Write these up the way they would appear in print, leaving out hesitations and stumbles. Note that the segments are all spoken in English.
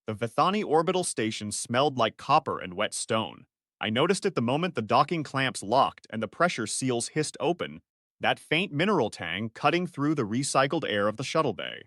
The Vithani orbital station smelled like copper and wet stone. I noticed it the moment the docking clamps locked and the pressure seals hissed open, that faint mineral tang cutting through the recycled air of the shuttle bay.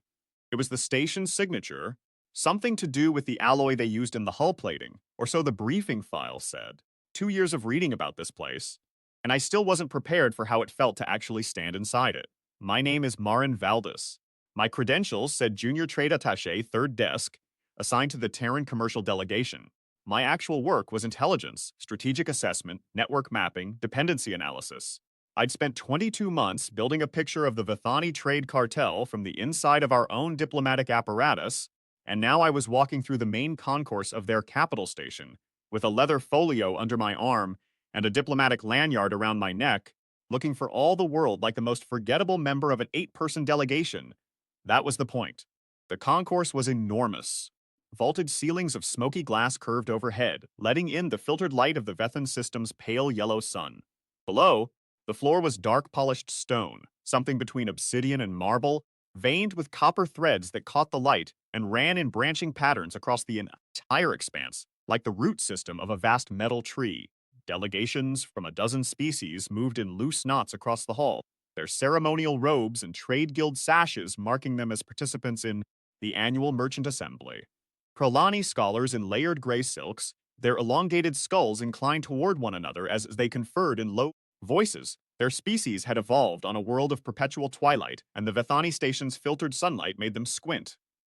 It was the station's signature, something to do with the alloy they used in the hull plating, or so the briefing file said. 2 years of reading about this place, and I still wasn't prepared for how it felt to actually stand inside it. My name is Marin Valdis. My credentials said Junior Trade Attaché, Third Desk, assigned to the Terran Commercial Delegation. My actual work was intelligence, strategic assessment, network mapping, dependency analysis. I'd spent 22 months building a picture of the Vithani trade cartel from the inside of our own diplomatic apparatus, and now I was walking through the main concourse of their capital station, with a leather folio under my arm and a diplomatic lanyard around my neck, looking for all the world like the most forgettable member of an 8-person delegation. That was the point. The concourse was enormous. Vaulted ceilings of smoky glass curved overhead, letting in the filtered light of the Vethan system's pale yellow sun. Below, the floor was dark polished stone, something between obsidian and marble, veined with copper threads that caught the light and ran in branching patterns across the entire expanse, like the root system of a vast metal tree. Delegations from a dozen species moved in loose knots across the hall, their ceremonial robes and trade guild sashes marking them as participants in the annual merchant assembly. Prolani scholars in layered gray silks, their elongated skulls inclined toward one another as they conferred in low voices. Their species had evolved on a world of perpetual twilight, and the Vethani station's filtered sunlight made them squint.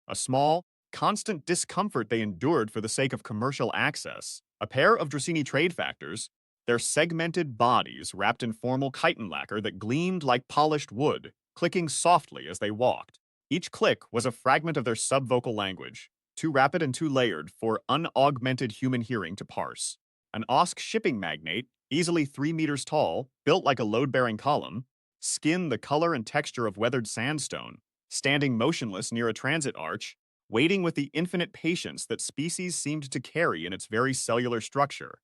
A small, constant discomfort they endured for the sake of commercial access. A pair of Dracini trade factors, their segmented bodies wrapped in formal chitin lacquer that gleamed like polished wood, clicking softly as they walked. Each click was a fragment of their subvocal language, too rapid and too layered for unaugmented human hearing to parse. An Osk shipping magnate, easily 3 meters tall, built like a load-bearing column, skin the color and texture of weathered sandstone, standing motionless near a transit arch, waiting with the infinite patience that species seemed to carry in its very cellular structure.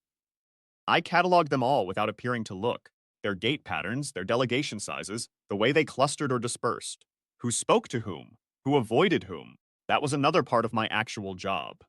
I cataloged them all without appearing to look, their gait patterns, their delegation sizes, the way they clustered or dispersed, who spoke to whom, who avoided whom. That was another part of my actual job.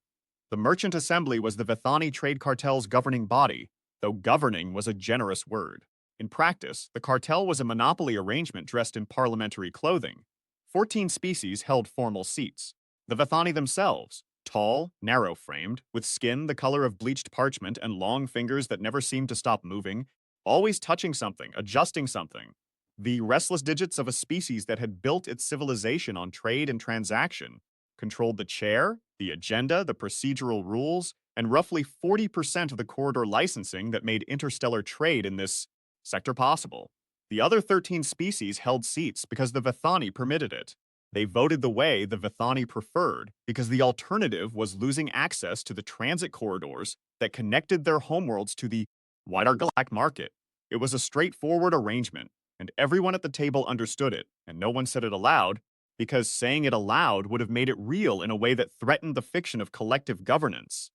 The Merchant Assembly was the Vithani Trade Cartel's governing body, though governing was a generous word. In practice, the cartel was a monopoly arrangement dressed in parliamentary clothing. 14 species held formal seats. The Vithani themselves, tall, narrow-framed, with skin the color of bleached parchment and long fingers that never seemed to stop moving, always touching something, adjusting something. The restless digits of a species that had built its civilization on trade and transaction, controlled the chair, the agenda, the procedural rules, and roughly 40% of the corridor licensing that made interstellar trade in this sector possible. The other 13 species held seats because the Vithani permitted it. They voted the way the Vithani preferred because the alternative was losing access to the transit corridors that connected their homeworlds to the wider galactic market. It was a straightforward arrangement, and everyone at the table understood it, and no one said it aloud, because saying it aloud would have made it real in a way that threatened the fiction of collective governance.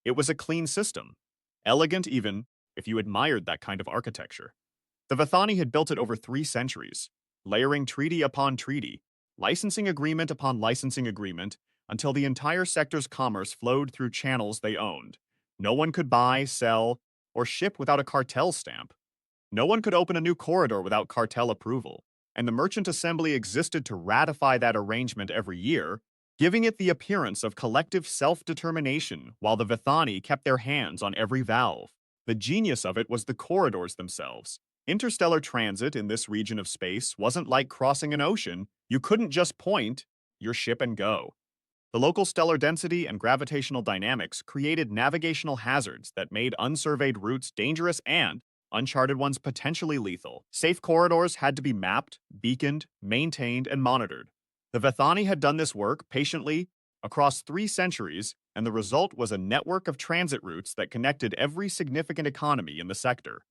It was a clean system, elegant even if you admired that kind of architecture. The Vithani had built it over 3 centuries, layering treaty upon treaty, licensing agreement upon licensing agreement, until the entire sector's commerce flowed through channels they owned. No one could buy, sell, or ship without a cartel stamp. No one could open a new corridor without cartel approval, and the Merchant Assembly existed to ratify that arrangement every year, giving it the appearance of collective self-determination while the Vithani kept their hands on every valve. The genius of it was the corridors themselves. Interstellar transit in this region of space wasn't like crossing an ocean. You couldn't just point your ship and go. The local stellar density and gravitational dynamics created navigational hazards that made unsurveyed routes dangerous and uncharted ones potentially lethal. Safe corridors had to be mapped, beaconed, maintained, and monitored. The Vithani had done this work patiently across 3 centuries, and the result was a network of transit routes that connected every significant economy in the sector.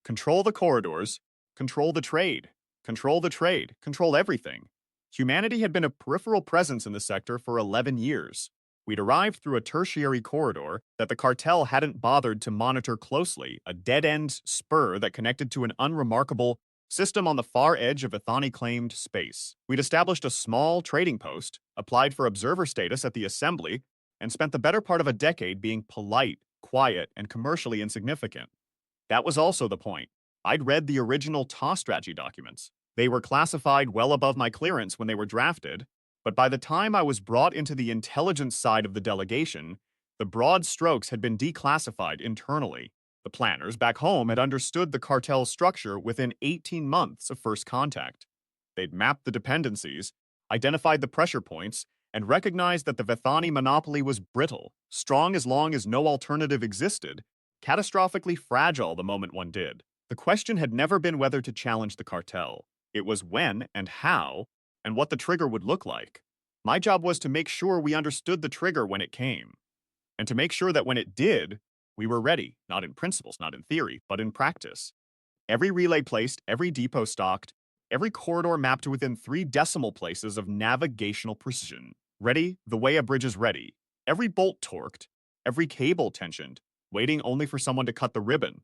Control the corridors, control the trade, control the trade, control everything. Humanity had been a peripheral presence in the sector for 11 years. We'd arrived through a tertiary corridor that the cartel hadn't bothered to monitor closely, a dead-end spur that connected to an unremarkable system on the far edge of Vithani-claimed space. We'd established a small trading post, applied for observer status at the assembly, and spent the better part of a decade being polite, quiet, and commercially insignificant. That was also the point. I'd read the original TOS strategy documents. They were classified well above my clearance when they were drafted, but by the time I was brought into the intelligence side of the delegation, the broad strokes had been declassified internally. The planners back home had understood the cartel's structure within 18 months of first contact. They'd mapped the dependencies, identified the pressure points, and recognized that the Vethani monopoly was brittle, strong as long as no alternative existed, catastrophically fragile the moment one did. The question had never been whether to challenge the cartel. It was when and how, and what the trigger would look like. My job was to make sure we understood the trigger when it came, and to make sure that when it did, we were ready, not in principles, not in theory, but in practice. Every relay placed, every depot stocked, every corridor mapped to within 3 decimal places of navigational precision. Ready the way a bridge is ready. Every bolt torqued, every cable tensioned, waiting only for someone to cut the ribbon.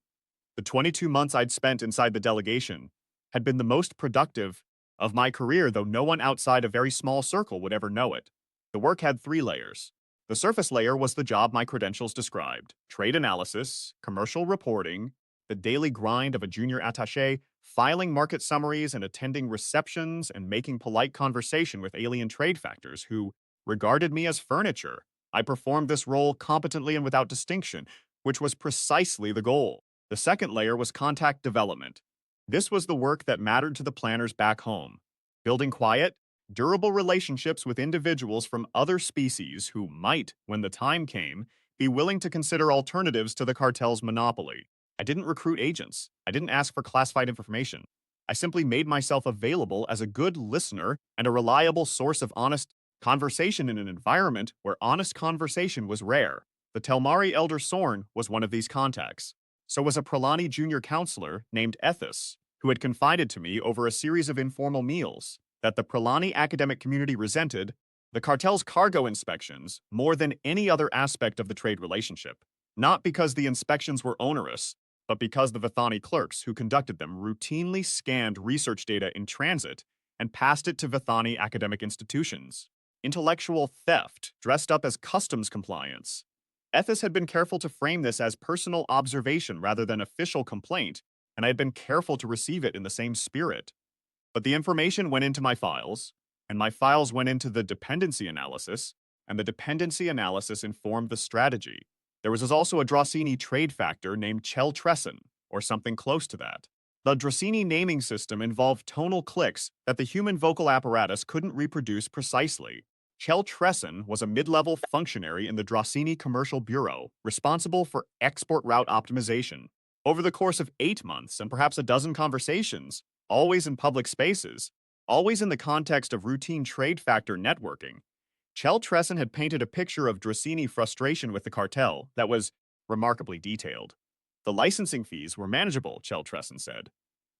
The 22 months I'd spent inside the delegation had been the most productive of my career, though no one outside a very small circle would ever know it. The work had 3 layers. The surface layer was the job my credentials described: trade analysis, commercial reporting, the daily grind of a junior attaché, filing market summaries and attending receptions and making polite conversation with alien trade factors who regarded me as furniture. I performed this role competently and without distinction, which was precisely the goal. The second layer was contact development. This was the work that mattered to the planners back home. Building quiet, durable relationships with individuals from other species who might, when the time came, be willing to consider alternatives to the cartel's monopoly. I didn't recruit agents. I didn't ask for classified information. I simply made myself available as a good listener and a reliable source of honest conversation in an environment where honest conversation was rare. The Telmari Elder Sorn was one of these contacts. So was a Pralani junior counselor named Ethis, who had confided to me over a series of informal meals that the Pralani academic community resented the cartel's cargo inspections more than any other aspect of the trade relationship. Not because the inspections were onerous, but because the Vethani clerks who conducted them routinely scanned research data in transit and passed it to Vethani academic institutions. Intellectual theft dressed up as customs compliance. Ethis had been careful to frame this as personal observation rather than official complaint, and I had been careful to receive it in the same spirit. But the information went into my files, and my files went into the dependency analysis, and the dependency analysis informed the strategy. There was also a Drossini trade factor named Cheltressen, or something close to that. The Drossini naming system involved tonal clicks that the human vocal apparatus couldn't reproduce precisely. Cheltressen was a mid-level functionary in the Drossini Commercial Bureau, responsible for export route optimization. Over the course of 8 months and perhaps a dozen conversations, always in public spaces, always in the context of routine trade factor networking, Cheltressen had painted a picture of Drossini frustration with the cartel that was remarkably detailed. The licensing fees were manageable, Cheltressen said.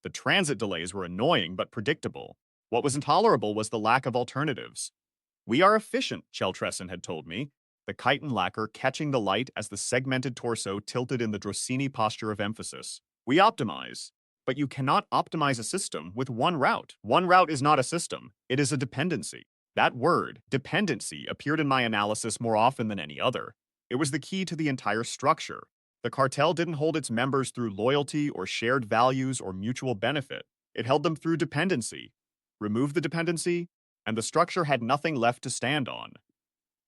The transit delays were annoying but predictable. What was intolerable was the lack of alternatives. "We are efficient," Cheltressen had told me, the chitin lacquer catching the light as the segmented torso tilted in the Drossini posture of emphasis. "We optimize. But you cannot optimize a system with one route. One route is not a system. It is a dependency." That word, dependency, appeared in my analysis more often than any other. It was the key to the entire structure. The cartel didn't hold its members through loyalty or shared values or mutual benefit. It held them through dependency. Remove the dependency, and the structure had nothing left to stand on.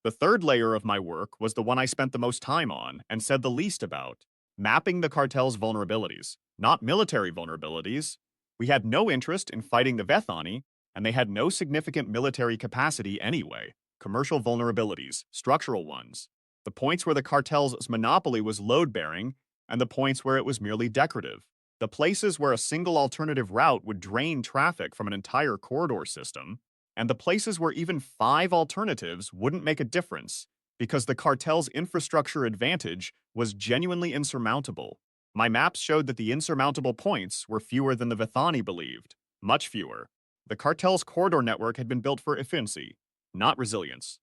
The third layer of my work was the one I spent the most time on and said the least about: mapping the cartel's vulnerabilities. Not military vulnerabilities. We had no interest in fighting the Vethani, and they had no significant military capacity anyway. Commercial vulnerabilities, structural ones. The points where the cartel's monopoly was load-bearing, and the points where it was merely decorative. The places where a single alternative route would drain traffic from an entire corridor system, and the places where even 5 alternatives wouldn't make a difference because the cartel's infrastructure advantage was genuinely insurmountable. My maps showed that the insurmountable points were fewer than the Vethani believed, much fewer. The cartel's corridor network had been built for efficiency, not resilience.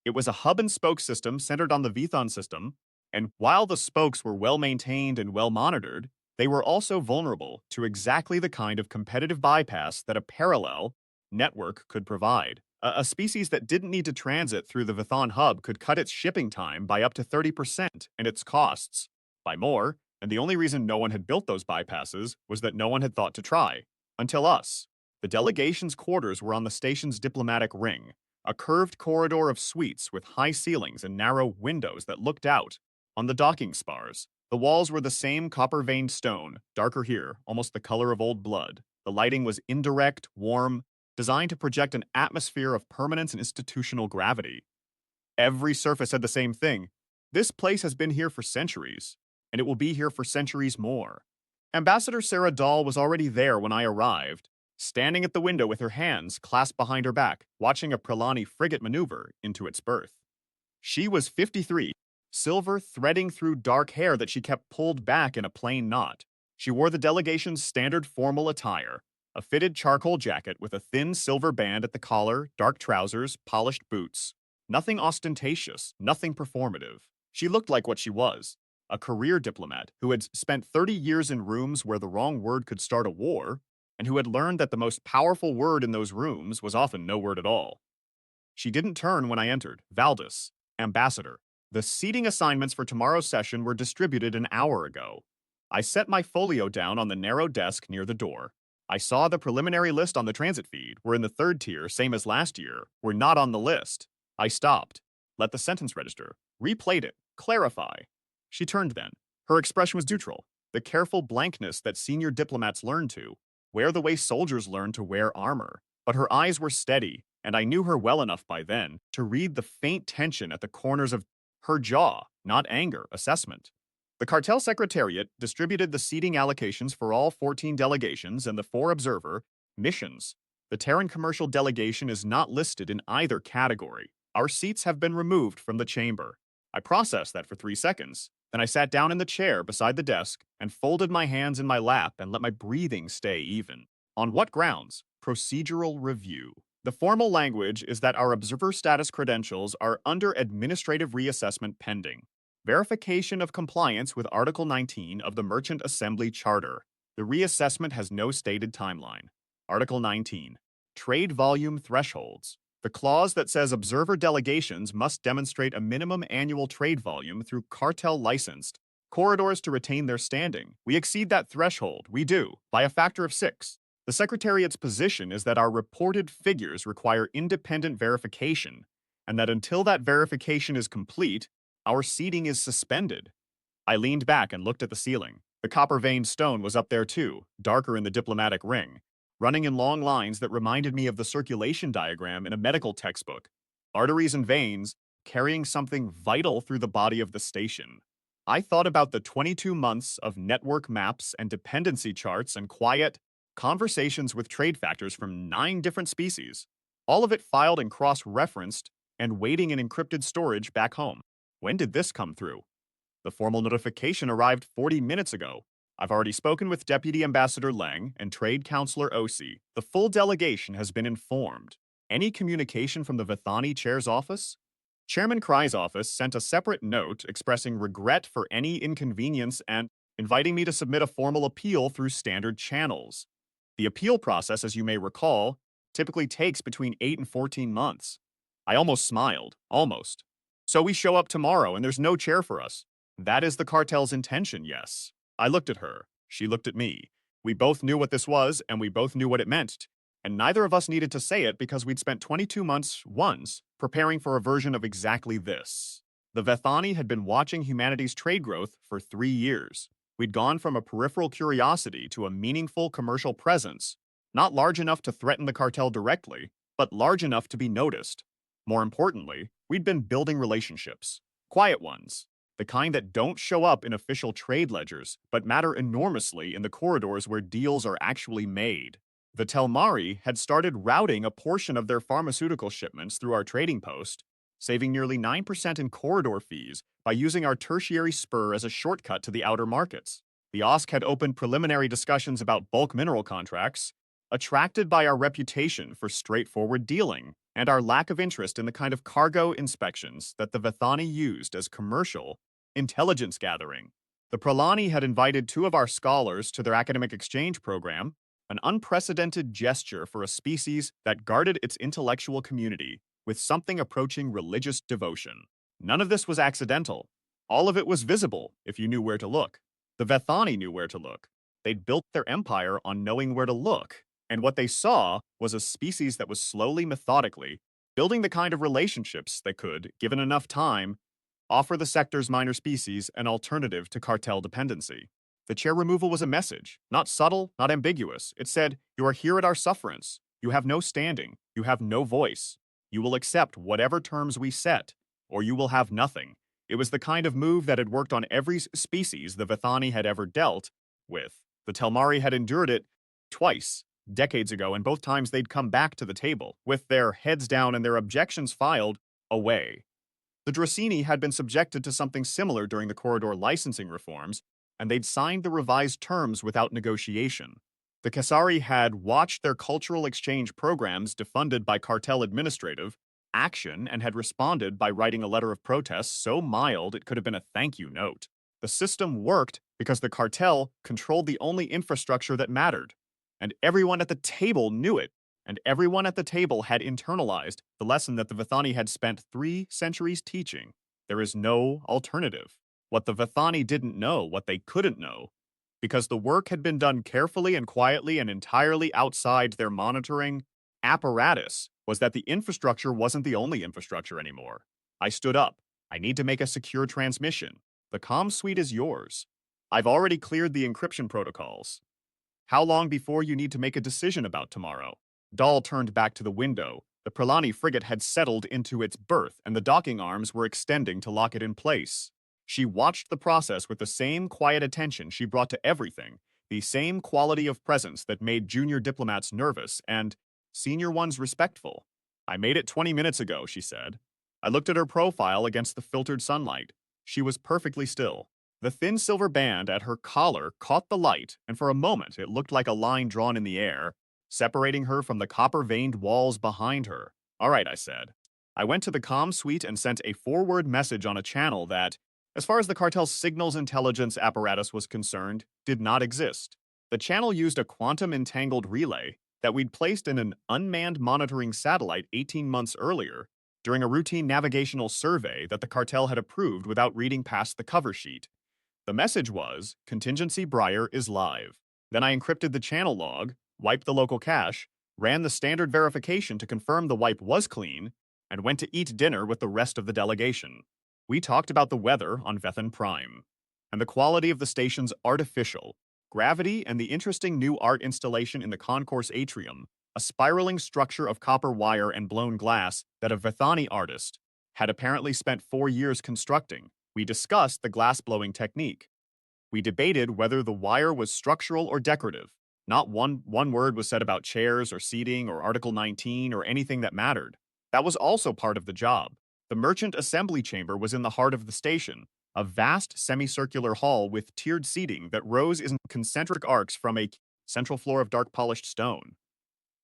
It was a hub-and-spoke system centered on the Vethon system, and while the spokes were well-maintained and well-monitored, they were also vulnerable to exactly the kind of competitive bypass that a parallel network could provide. A species that didn't need to transit through the Vithan hub could cut its shipping time by up to 30% and its costs by more, and the only reason no one had built those bypasses was that no one had thought to try. Until us. The delegation's quarters were on the station's diplomatic ring, a curved corridor of suites with high ceilings and narrow windows that looked out on the docking spars. The walls were the same copper-veined stone, darker here, almost the color of old blood. The lighting was indirect, warm, designed to project an atmosphere of permanence and institutional gravity. Every surface said the same thing. This place has been here for centuries, and it will be here for centuries more. Ambassador Sarah Dahl was already there when I arrived, standing at the window with her hands clasped behind her back, watching a Prelani frigate maneuver into its berth. She was 53, silver threading through dark hair that she kept pulled back in a plain knot. She wore the delegation's standard formal attire, a fitted charcoal jacket with a thin silver band at the collar, dark trousers, polished boots. Nothing ostentatious, nothing performative. She looked like what she was, a career diplomat who had spent 30 years in rooms where the wrong word could start a war, and who had learned that the most powerful word in those rooms was often no word at all. She didn't turn when I entered. Valdis, ambassador. The seating assignments for tomorrow's session were distributed an hour ago. I set my folio down on the narrow desk near the door. I saw the preliminary list on the transit feed were in the third tier, same as last year, were not on the list. I stopped, let the sentence register, replayed it, clarify. She turned then. Her expression was neutral, the careful blankness that senior diplomats learn to, wear the way soldiers learn to wear armor. But her eyes were steady, and I knew her well enough by then to read the faint tension at the corners of her jaw, not anger, assessment. The Cartel Secretariat distributed the seating allocations for all 14 delegations and the 4 observer missions. The Terran commercial delegation is not listed in either category. Our seats have been removed from the chamber. I processed that for 3 seconds. Then I sat down in the chair beside the desk and folded my hands in my lap and let my breathing stay even. On what grounds? Procedural review. The formal language is that our observer status credentials are under administrative reassessment pending. Verification of compliance with Article 19 of the Merchant Assembly Charter. The reassessment has no stated timeline. Article 19. Trade volume thresholds. The clause that says observer delegations must demonstrate a minimum annual trade volume through cartel-licensed corridors to retain their standing. We exceed that threshold, we do, by a factor of 6. The Secretariat's position is that our reported figures require independent verification, and that until that verification is complete, our seating is suspended. I leaned back and looked at the ceiling. The copper-veined stone was up there too, darker in the diplomatic ring, running in long lines that reminded me of the circulation diagram in a medical textbook. Arteries and veins carrying something vital through the body of the station. I thought about the 22 months of network maps and dependency charts and quiet conversations with trade factors from 9 different species, all of it filed and cross-referenced and waiting in encrypted storage back home. When did this come through? The formal notification arrived 40 minutes ago. I've already spoken with Deputy Ambassador Lang and Trade Counselor Osi. The full delegation has been informed. Any communication from the Vithani Chair's office? Chairman Kry's office sent a separate note expressing regret for any inconvenience and inviting me to submit a formal appeal through standard channels. The appeal process, as you may recall, typically takes between 8 and 14 months. I almost smiled. Almost. So we show up tomorrow and there's no chair for us. That is the cartel's intention, yes. I looked at her. She looked at me. We both knew what this was and we both knew what it meant. And neither of us needed to say it because we'd spent 22 months once preparing for a version of exactly this. The Vethani had been watching humanity's trade growth for 3 years. We'd gone from a peripheral curiosity to a meaningful commercial presence, not large enough to threaten the cartel directly, but large enough to be noticed. More importantly, we'd been building relationships. Quiet ones. The kind that don't show up in official trade ledgers, but matter enormously in the corridors where deals are actually made. The Telmari had started routing a portion of their pharmaceutical shipments through our trading post, saving nearly 9% in corridor fees by using our tertiary spur as a shortcut to the outer markets. The OSC had opened preliminary discussions about bulk mineral contracts, attracted by our reputation for straightforward dealing and our lack of interest in the kind of cargo inspections that the Vethani used as commercial intelligence gathering. The Prelani had invited 2 of our scholars to their academic exchange program, an unprecedented gesture for a species that guarded its intellectual community with something approaching religious devotion. None of this was accidental. All of it was visible if you knew where to look. The Vethani knew where to look. They'd built their empire on knowing where to look, and what they saw was a species that was slowly, methodically, building the kind of relationships that could, given enough time, offer the sector's minor species an alternative to cartel dependency. The chair removal was a message, not subtle, not ambiguous. It said, "You are here at our sufferance. You have no standing. You have no voice. You will accept whatever terms we set, or you will have nothing." It was the kind of move that had worked on every species the Vithani had ever dealt with. The Telmari had endured it twice, decades ago, and both times they'd come back to the table, with their heads down and their objections filed away. The Dracini had been subjected to something similar during the corridor licensing reforms, and they'd signed the revised terms without negotiation. The Kesari had watched their cultural exchange programs defunded by cartel administrative action and had responded by writing a letter of protest so mild it could have been a thank you note. The system worked because the cartel controlled the only infrastructure that mattered, and everyone at the table knew it, and everyone at the table had internalized the lesson that the Vithani had spent 3 centuries teaching. There is no alternative. What the Vithani didn't know, what they couldn't know, because the work had been done carefully and quietly and entirely outside their monitoring apparatus, was that the infrastructure wasn't the only infrastructure anymore. I stood up. I need to make a secure transmission. The comm suite is yours. I've already cleared the encryption protocols. How long before you need to make a decision about tomorrow? Dahl turned back to the window. The Pralani frigate had settled into its berth, and the docking arms were extending to lock it in place. She watched the process with the same quiet attention she brought to everything, the same quality of presence that made junior diplomats nervous and senior ones respectful. "I made it 20 minutes ago," she said. I looked at her profile against the filtered sunlight. She was perfectly still. The thin silver band at her collar caught the light, and for a moment it looked like a line drawn in the air, separating her from the copper-veined walls behind her. "All right," I said. I went to the comm suite and sent a forward message on a channel that, as far as the cartel's signals intelligence apparatus was concerned, did not exist. The channel used a quantum-entangled relay that we'd placed in an unmanned monitoring satellite 18 months earlier during a routine navigational survey that the cartel had approved without reading past the cover sheet. The message was, "Contingency Briar is live." Then I encrypted the channel log, wiped the local cache, ran the standard verification to confirm the wipe was clean, and went to eat dinner with the rest of the delegation. We talked about the weather on Vethan Prime, and the quality of the station's artificial gravity and the interesting new art installation in the concourse atrium, a spiraling structure of copper wire and blown glass that a Vethani artist had apparently spent 4 years constructing. We discussed the glass-blowing technique. We debated whether the wire was structural or decorative. Not one word was said about chairs or seating or Article 19 or anything that mattered. That was also part of the job. The merchant assembly chamber was in the heart of the station, a vast semicircular hall with tiered seating that rose in concentric arcs from a central floor of dark polished stone.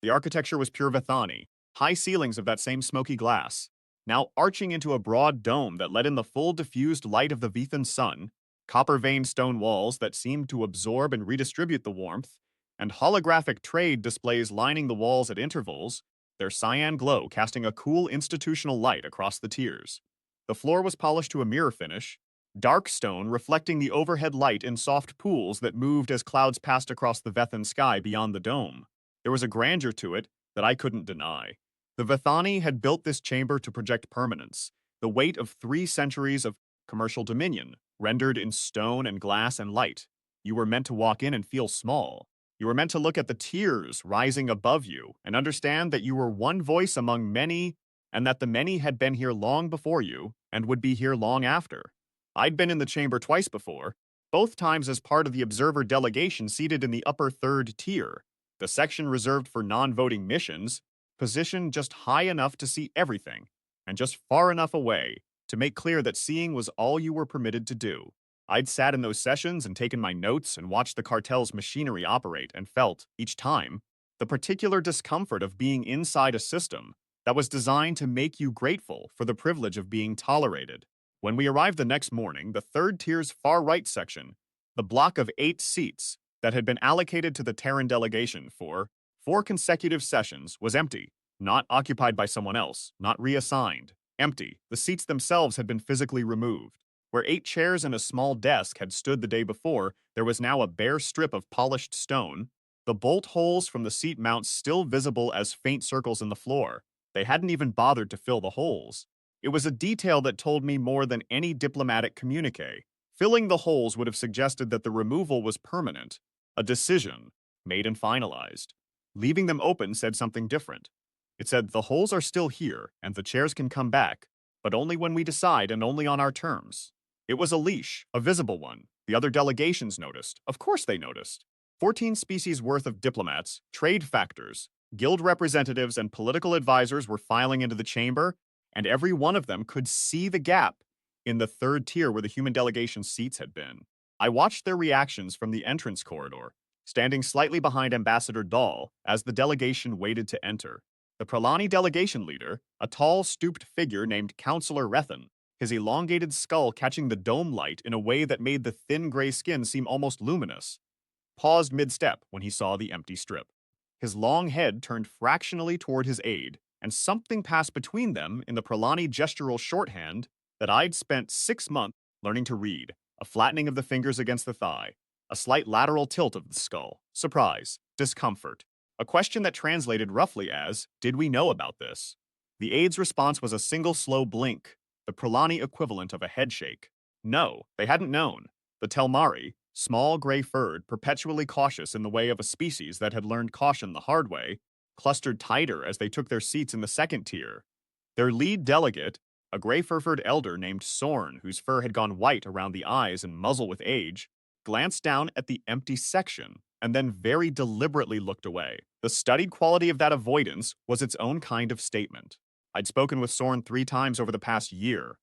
The architecture was pure Vethani, high ceilings of that same smoky glass, now arching into a broad dome that let in the full diffused light of the Vethan sun, copper-veined stone walls that seemed to absorb and redistribute the warmth, and holographic trade displays lining the walls at intervals, their cyan glow casting a cool institutional light across the tiers. The floor was polished to a mirror finish, dark stone reflecting the overhead light in soft pools that moved as clouds passed across the Vethan sky beyond the dome. There was a grandeur to it that I couldn't deny. The Vethani had built this chamber to project permanence, the weight of 3 centuries of commercial dominion, rendered in stone and glass and light. You were meant to walk in and feel small. You were meant to look at the tiers rising above you and understand that you were one voice among many and that the many had been here long before you and would be here long after. I'd been in the chamber twice before, both times as part of the observer delegation seated in the upper 3rd tier, the section reserved for non-voting missions, positioned just high enough to see everything, and just far enough away to make clear that seeing was all you were permitted to do. I'd sat in those sessions and taken my notes and watched the cartel's machinery operate and felt, each time, the particular discomfort of being inside a system that was designed to make you grateful for the privilege of being tolerated. When we arrived the next morning, the 3rd tier's far right section, the block of 8 seats that had been allocated to the Terran delegation for 4 consecutive sessions was empty, not occupied by someone else, not reassigned. Empty. The seats themselves had been physically removed. Where 8 chairs and a small desk had stood the day before, there was now a bare strip of polished stone, the bolt holes from the seat mounts still visible as faint circles in the floor. They hadn't even bothered to fill the holes. It was a detail that told me more than any diplomatic communique. Filling the holes would have suggested that the removal was permanent, a decision made and finalized. Leaving them open said something different. It said the holes are still here and the chairs can come back, but only when we decide and only on our terms. It was a leash, a visible one. The other delegations noticed. Of course they noticed. 14 species worth of diplomats, trade factors, guild representatives, and political advisors were filing into the chamber, and every one of them could see the gap in the third tier where the human delegation seats had been. I watched their reactions from the entrance corridor, standing slightly behind Ambassador Dahl as the delegation waited to enter. The Pralani delegation leader, a tall, stooped figure named Counselor Rethan, his elongated skull catching the dome light in a way that made the thin gray skin seem almost luminous, paused mid-step when he saw the empty strip. His long head turned fractionally toward his aide, and something passed between them in the Pralani gestural shorthand that I'd spent 6 months learning to read, a flattening of the fingers against the thigh, a slight lateral tilt of the skull, surprise, discomfort, a question that translated roughly as, did we know about this? The aide's response was a single slow blink, the Pralani equivalent of a headshake. No, they hadn't known. The Telmari, small, gray-furred, perpetually cautious in the way of a species that had learned caution the hard way, clustered tighter as they took their seats in the second tier. Their lead delegate, a gray-furred elder named Sorn, whose fur had gone white around the eyes and muzzle with age, glanced down at the empty section and then very deliberately looked away. The studied quality of that avoidance was its own kind of statement. I'd spoken with Sorn 3 times over the past year,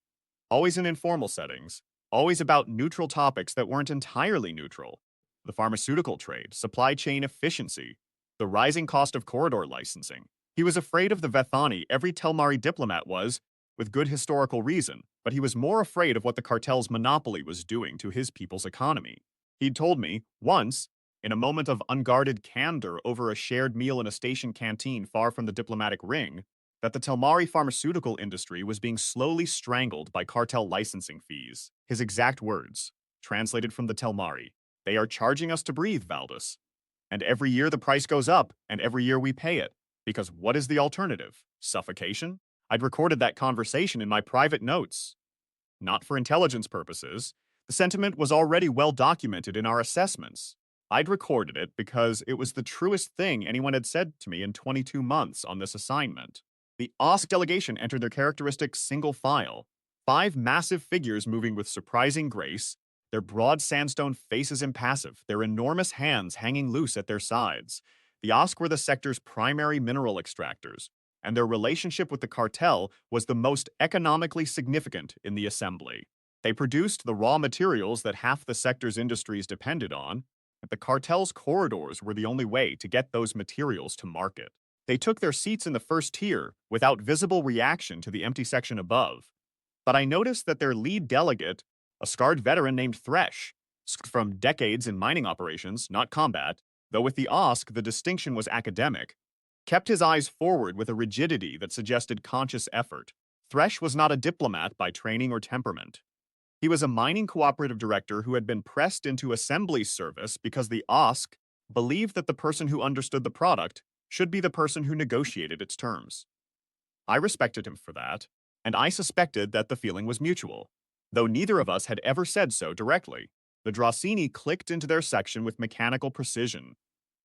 always in informal settings, always about neutral topics that weren't entirely neutral. The pharmaceutical trade, supply chain efficiency, the rising cost of corridor licensing. He was afraid of the Vethani every Telmari diplomat was, with good historical reason, but he was more afraid of what the cartel's monopoly was doing to his people's economy. He'd told me, once, in a moment of unguarded candor over a shared meal in a station canteen far from the diplomatic ring, that the Telmari pharmaceutical industry was being slowly strangled by cartel licensing fees. His exact words, translated from the Telmari, "They are charging us to breathe, Valdis. And every year the price goes up, and every year we pay it. Because what is the alternative? Suffocation?" I'd recorded that conversation in my private notes. Not for intelligence purposes. The sentiment was already well documented in our assessments. I'd recorded it because it was the truest thing anyone had said to me in 22 months on this assignment. The OSC delegation entered their characteristic single file, 5 massive figures moving with surprising grace, their broad sandstone faces impassive, their enormous hands hanging loose at their sides. The OSC were the sector's primary mineral extractors, and their relationship with the cartel was the most economically significant in the assembly. They produced the raw materials that half the sector's industries depended on, and the cartel's corridors were the only way to get those materials to market. They took their seats in the first tier without visible reaction to the empty section above. But I noticed that their lead delegate, a scarred veteran named Thresh, from decades in mining operations, not combat, though with the OSC the distinction was academic, kept his eyes forward with a rigidity that suggested conscious effort. Thresh was not a diplomat by training or temperament. He was a mining cooperative director who had been pressed into assembly service because the OSC believed that the person who understood the product should be the person who negotiated its terms. I respected him for that, and I suspected that the feeling was mutual, though neither of us had ever said so directly. The Dracini clicked into their section with mechanical precision,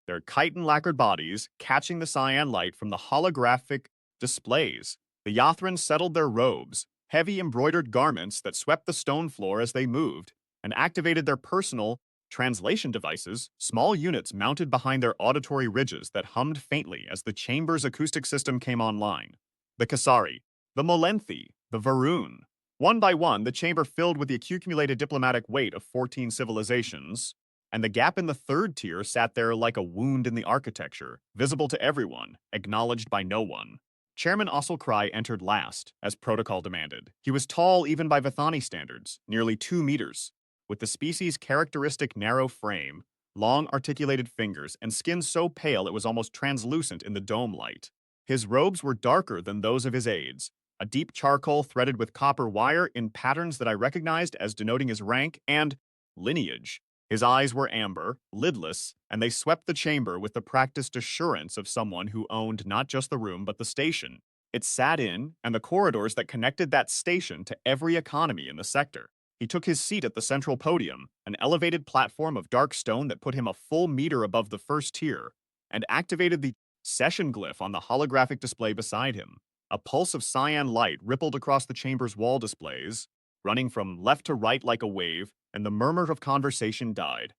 their chitin-lacquered bodies catching the cyan light from the holographic displays. The Yathrans settled their robes, heavy embroidered garments that swept the stone floor as they moved, and activated their personal translation devices, small units mounted behind their auditory ridges that hummed faintly as the chamber's acoustic system came online. The Kasari, the Molenthi, the Varun. One by one, the chamber filled with the accumulated diplomatic weight of 14 civilizations, and the gap in the third tier sat there like a wound in the architecture, visible to everyone, acknowledged by no one. Chairman Osselkrai entered last, as protocol demanded. He was tall even by Vethani standards, nearly 2 meters, with the species' characteristic narrow frame, long articulated fingers, and skin so pale it was almost translucent in the dome light. His robes were darker than those of his aides, a deep charcoal threaded with copper wire in patterns that I recognized as denoting his rank and lineage. His eyes were amber, lidless, and they swept the chamber with the practiced assurance of someone who owned not just the room but the station it sat in and the corridors that connected that station to every economy in the sector. He took his seat at the central podium, an elevated platform of dark stone that put him a full meter above the first tier, and activated the session glyph on the holographic display beside him. A pulse of cyan light rippled across the chamber's wall displays, running from left to right like a wave, and the murmur of conversation died.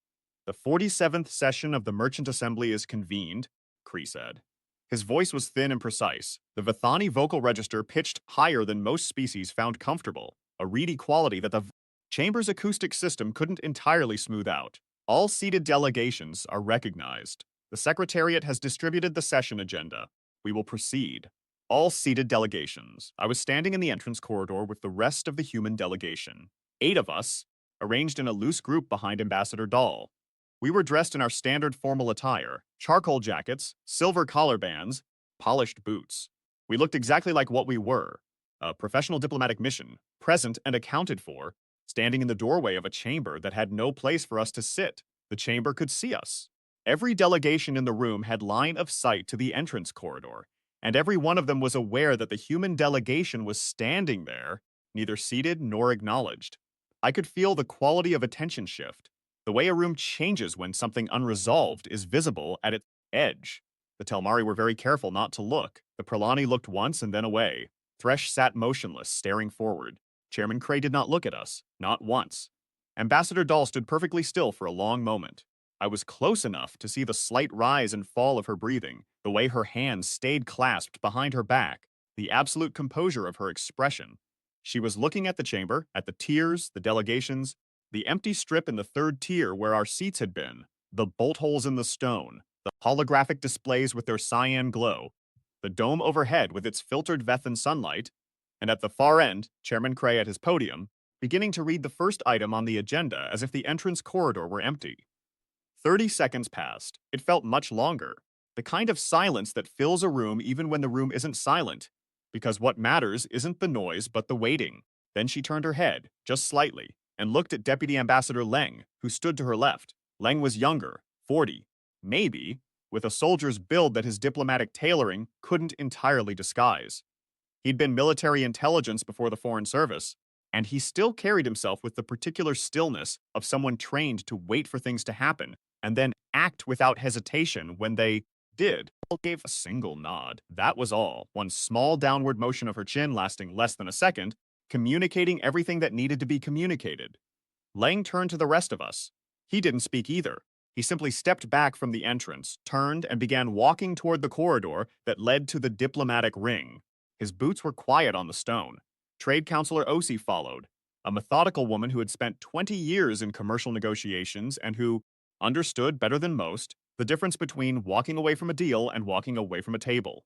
The 47th session of the Merchant Assembly is convened, Cree said. His voice was thin and precise, the Vithani vocal register pitched higher than most species found comfortable, a reedy quality that the chamber's acoustic system couldn't entirely smooth out. All seated delegations are recognized. The Secretariat has distributed the session agenda. We will proceed. All seated delegations. I was standing in the entrance corridor with the rest of the human delegation. 8 of us, arranged in a loose group behind Ambassador Dahl. We were dressed in our standard formal attire, charcoal jackets, silver collar bands, polished boots. We looked exactly like what we were, a professional diplomatic mission, present and accounted for, standing in the doorway of a chamber that had no place for us to sit. The chamber could see us. Every delegation in the room had line of sight to the entrance corridor, and every one of them was aware that the human delegation was standing there, neither seated nor acknowledged. I could feel the quality of attention shift. The way a room changes when something unresolved is visible at its edge. The Telmari were very careful not to look. The Pralani looked once and then away. Thresh sat motionless, staring forward. Chairman Cray did not look at us, not once. Ambassador Dahl stood perfectly still for a long moment. I was close enough to see the slight rise and fall of her breathing, the way her hands stayed clasped behind her back, the absolute composure of her expression. She was looking at the chamber, at the tiers, the delegations, the empty strip in the third tier where our seats had been, the bolt holes in the stone, the holographic displays with their cyan glow, the dome overhead with its filtered Vethan sunlight, and at the far end, Chairman Cray at his podium, beginning to read the first item on the agenda as if the entrance corridor were empty. 30 seconds passed. It felt much longer. The kind of silence that fills a room even when the room isn't silent, because what matters isn't the noise but the waiting. Then she turned her head, just slightly, and looked at Deputy Ambassador Leng, who stood to her left. Leng was younger, 40, maybe, with a soldier's build that his diplomatic tailoring couldn't entirely disguise. He'd been military intelligence before the Foreign Service, and he still carried himself with the particular stillness of someone trained to wait for things to happen and then act without hesitation when they did. Paul gave a single nod. That was all, one small downward motion of her chin lasting less than a second, communicating everything that needed to be communicated. Lang turned to the rest of us. He didn't speak either. He simply stepped back from the entrance, turned, and began walking toward the corridor that led to the diplomatic ring. His boots were quiet on the stone. Trade Counselor Osi followed, a methodical woman who had spent 20 years in commercial negotiations and who understood better than most the difference between walking away from a deal and walking away from a table.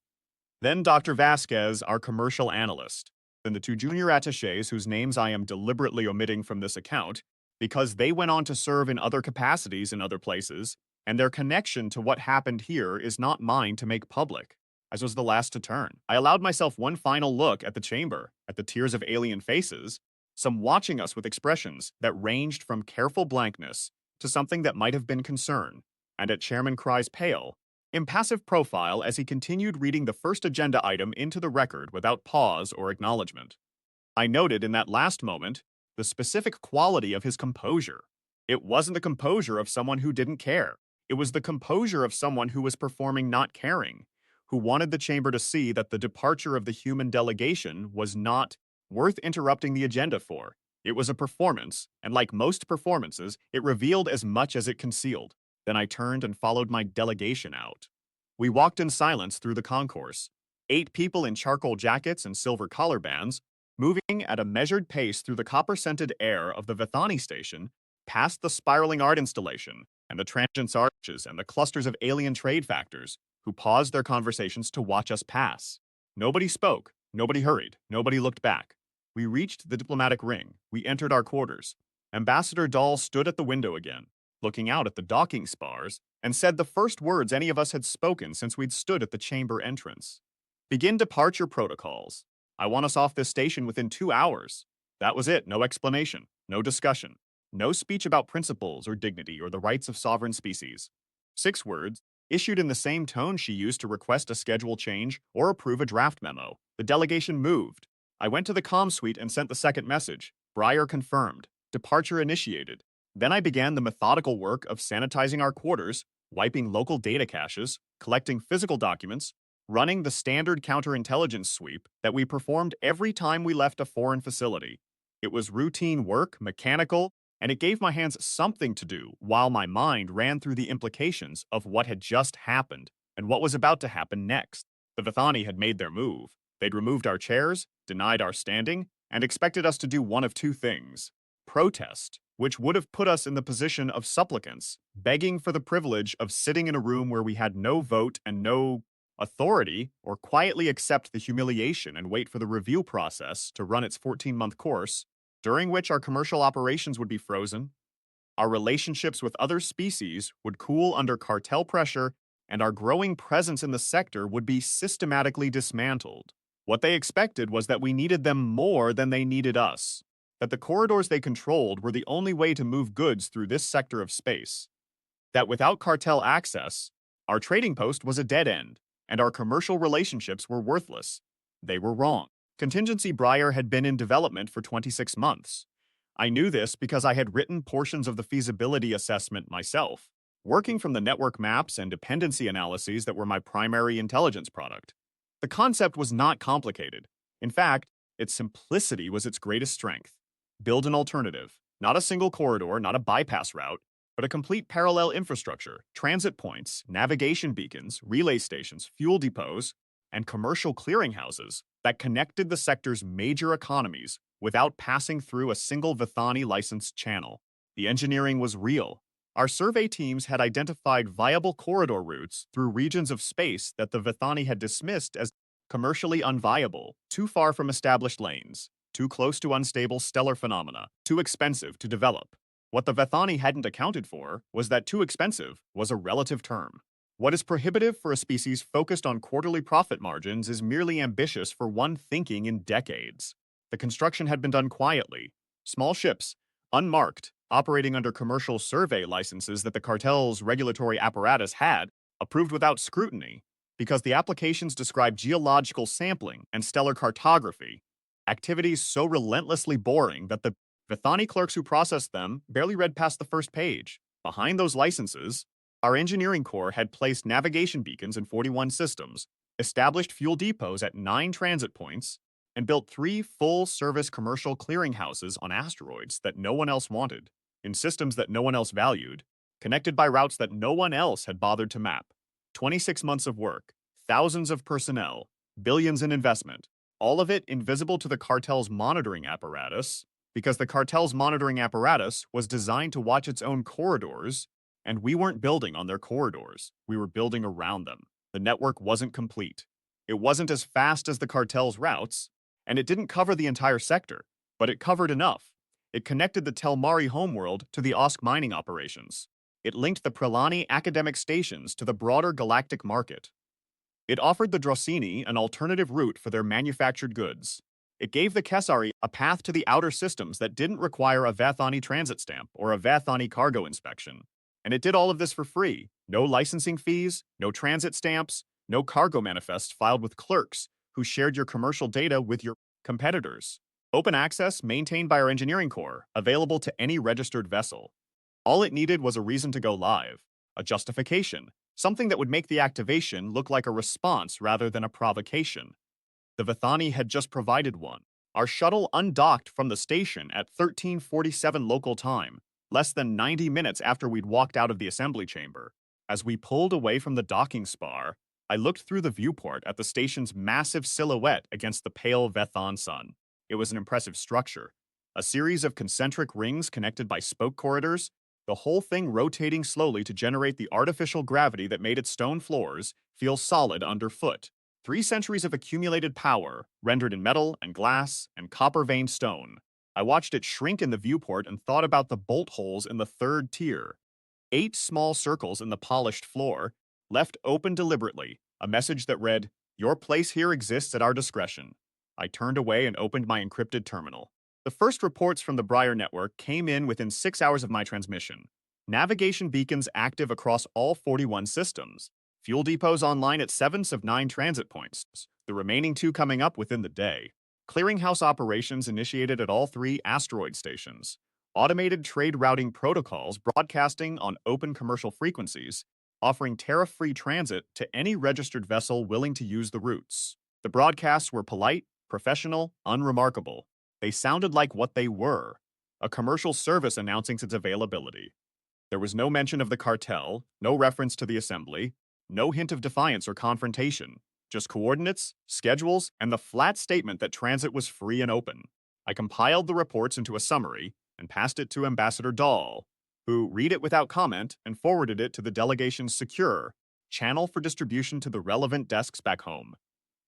Then Dr. Vasquez, our commercial analyst. Then the 2 junior attachés whose names I am deliberately omitting from this account, because they went on to serve in other capacities in other places, and their connection to what happened here is not mine to make public. As was the last to turn. I allowed myself one final look at the chamber, at the tiers of alien faces, some watching us with expressions that ranged from careful blankness to something that might have been concern, and at Chairman Cry's pale, impassive profile as he continued reading the first agenda item into the record without pause or acknowledgement. I noted in that last moment the specific quality of his composure. It wasn't the composure of someone who didn't care. It was the composure of someone who was performing not caring, who wanted the chamber to see that the departure of the human delegation was not worth interrupting the agenda for. It was a performance, and like most performances, it revealed as much as it concealed. Then I turned and followed my delegation out. We walked in silence through the concourse, 8 people in charcoal jackets and silver collar bands, moving at a measured pace through the copper-scented air of the Vithani station, past the spiraling art installation, and the transience arches and the clusters of alien trade factors, who paused their conversations to watch us pass. Nobody spoke, nobody hurried, nobody looked back. We reached the diplomatic ring. We entered our quarters. Ambassador Dahl stood at the window again. looking out at the docking spars, and said the first words any of us had spoken since we'd stood at the chamber entrance. Begin departure protocols. I want us off this station within 2 hours. That was it, no explanation, no discussion, no speech about principles or dignity or the rights of sovereign species. 6 words, issued in the same tone she used to request a schedule change or approve a draft memo. The delegation moved. I went to the comm suite and sent the second message. Breyer confirmed. Departure initiated. Then I began the methodical work of sanitizing our quarters, wiping local data caches, collecting physical documents, running the standard counterintelligence sweep that we performed every time we left a foreign facility. It was routine work, mechanical, and it gave my hands something to do while my mind ran through the implications of what had just happened and what was about to happen next. The Vithani had made their move. They'd removed our chairs, denied our standing, and expected us to do one of two things: protest, which would have put us in the position of supplicants, begging for the privilege of sitting in a room where we had no vote and no authority, or quietly accept the humiliation and wait for the review process to run its 14-month course, during which our commercial operations would be frozen, our relationships with other species would cool under cartel pressure, and our growing presence in the sector would be systematically dismantled. What they expected was that we needed them more than they needed us, that the corridors they controlled were the only way to move goods through this sector of space, that without cartel access, our trading post was a dead end, and our commercial relationships were worthless. They were wrong. Contingency Breyer had been in development for 26 months. I knew this because I had written portions of the feasibility assessment myself, working from the network maps and dependency analyses that were my primary intelligence product. The concept was not complicated. In fact, its simplicity was its greatest strength. Build an alternative, not a single corridor, not a bypass route, but a complete parallel infrastructure, transit points, navigation beacons, relay stations, fuel depots, and commercial clearinghouses that connected the sector's major economies without passing through a single Vithani licensed channel. The engineering was real. Our survey teams had identified viable corridor routes through regions of space that the Vithani had dismissed as commercially unviable, too far from established lanes, too close to unstable stellar phenomena, too expensive to develop. What the Vethani hadn't accounted for was that too expensive was a relative term. What is prohibitive for a species focused on quarterly profit margins is merely ambitious for one thinking in decades. The construction had been done quietly. Small ships, unmarked, operating under commercial survey licenses that the cartel's regulatory apparatus had, approved without scrutiny, because the applications described geological sampling and stellar cartography, activities so relentlessly boring that the Vithani clerks who processed them barely read past the first page. Behind those licenses, our engineering corps had placed navigation beacons in 41 systems, established fuel depots at 9 transit points, and built 3 full-service commercial clearinghouses on asteroids that no one else wanted, in systems that no one else valued, connected by routes that no one else had bothered to map. 26 months of work, thousands of personnel, billions in investment, all of it invisible to the cartel's monitoring apparatus, because the cartel's monitoring apparatus was designed to watch its own corridors, and we weren't building on their corridors. We were building around them. The network wasn't complete. It wasn't as fast as the cartel's routes, and it didn't cover the entire sector, but it covered enough. It connected the Telmari homeworld to the OSC mining operations. It linked the Prelani academic stations to the broader galactic market. It offered the Drossini an alternative route for their manufactured goods. It gave the Kesari a path to the outer systems that didn't require a Vethani transit stamp or a Vethani cargo inspection. And it did all of this for free. No licensing fees, no transit stamps, no cargo manifests filed with clerks who shared your commercial data with your competitors. Open access maintained by our engineering corps, available to any registered vessel. All it needed was a reason to go live, a justification, something that would make the activation look like a response rather than a provocation. The Vithani had just provided one. Our shuttle undocked from the station at 13:47 local time, less than 90 minutes after we'd walked out of the assembly chamber. As we pulled away from the docking spar, I looked through the viewport at the station's massive silhouette against the pale Vethan sun. It was an impressive structure. A series of concentric rings connected by spoke corridors, the whole thing rotating slowly to generate the artificial gravity that made its stone floors feel solid underfoot. 3 centuries of accumulated power, rendered in metal and glass and copper-veined stone. I watched it shrink in the viewport and thought about the bolt holes in the 3rd tier. 8 small circles in the polished floor, left open deliberately, a message that read, "Your place here exists at our discretion." I turned away and opened my encrypted terminal. The first reports from the Briar network came in within 6 hours of my transmission. Navigation beacons active across all 41 systems. Fuel depots online at 7 of 9 transit points, the remaining 2 coming up within the day. Clearinghouse operations initiated at all 3 asteroid stations. Automated trade routing protocols broadcasting on open commercial frequencies, offering tariff-free transit to any registered vessel willing to use the routes. The broadcasts were polite, professional, unremarkable. They sounded like what they were, a commercial service announcing its availability. There was no mention of the cartel, no reference to the assembly, no hint of defiance or confrontation, just coordinates, schedules, and the flat statement that transit was free and open. I compiled the reports into a summary and passed it to Ambassador Dahl, who read it without comment and forwarded it to the delegation's secure channel for distribution to the relevant desks back home.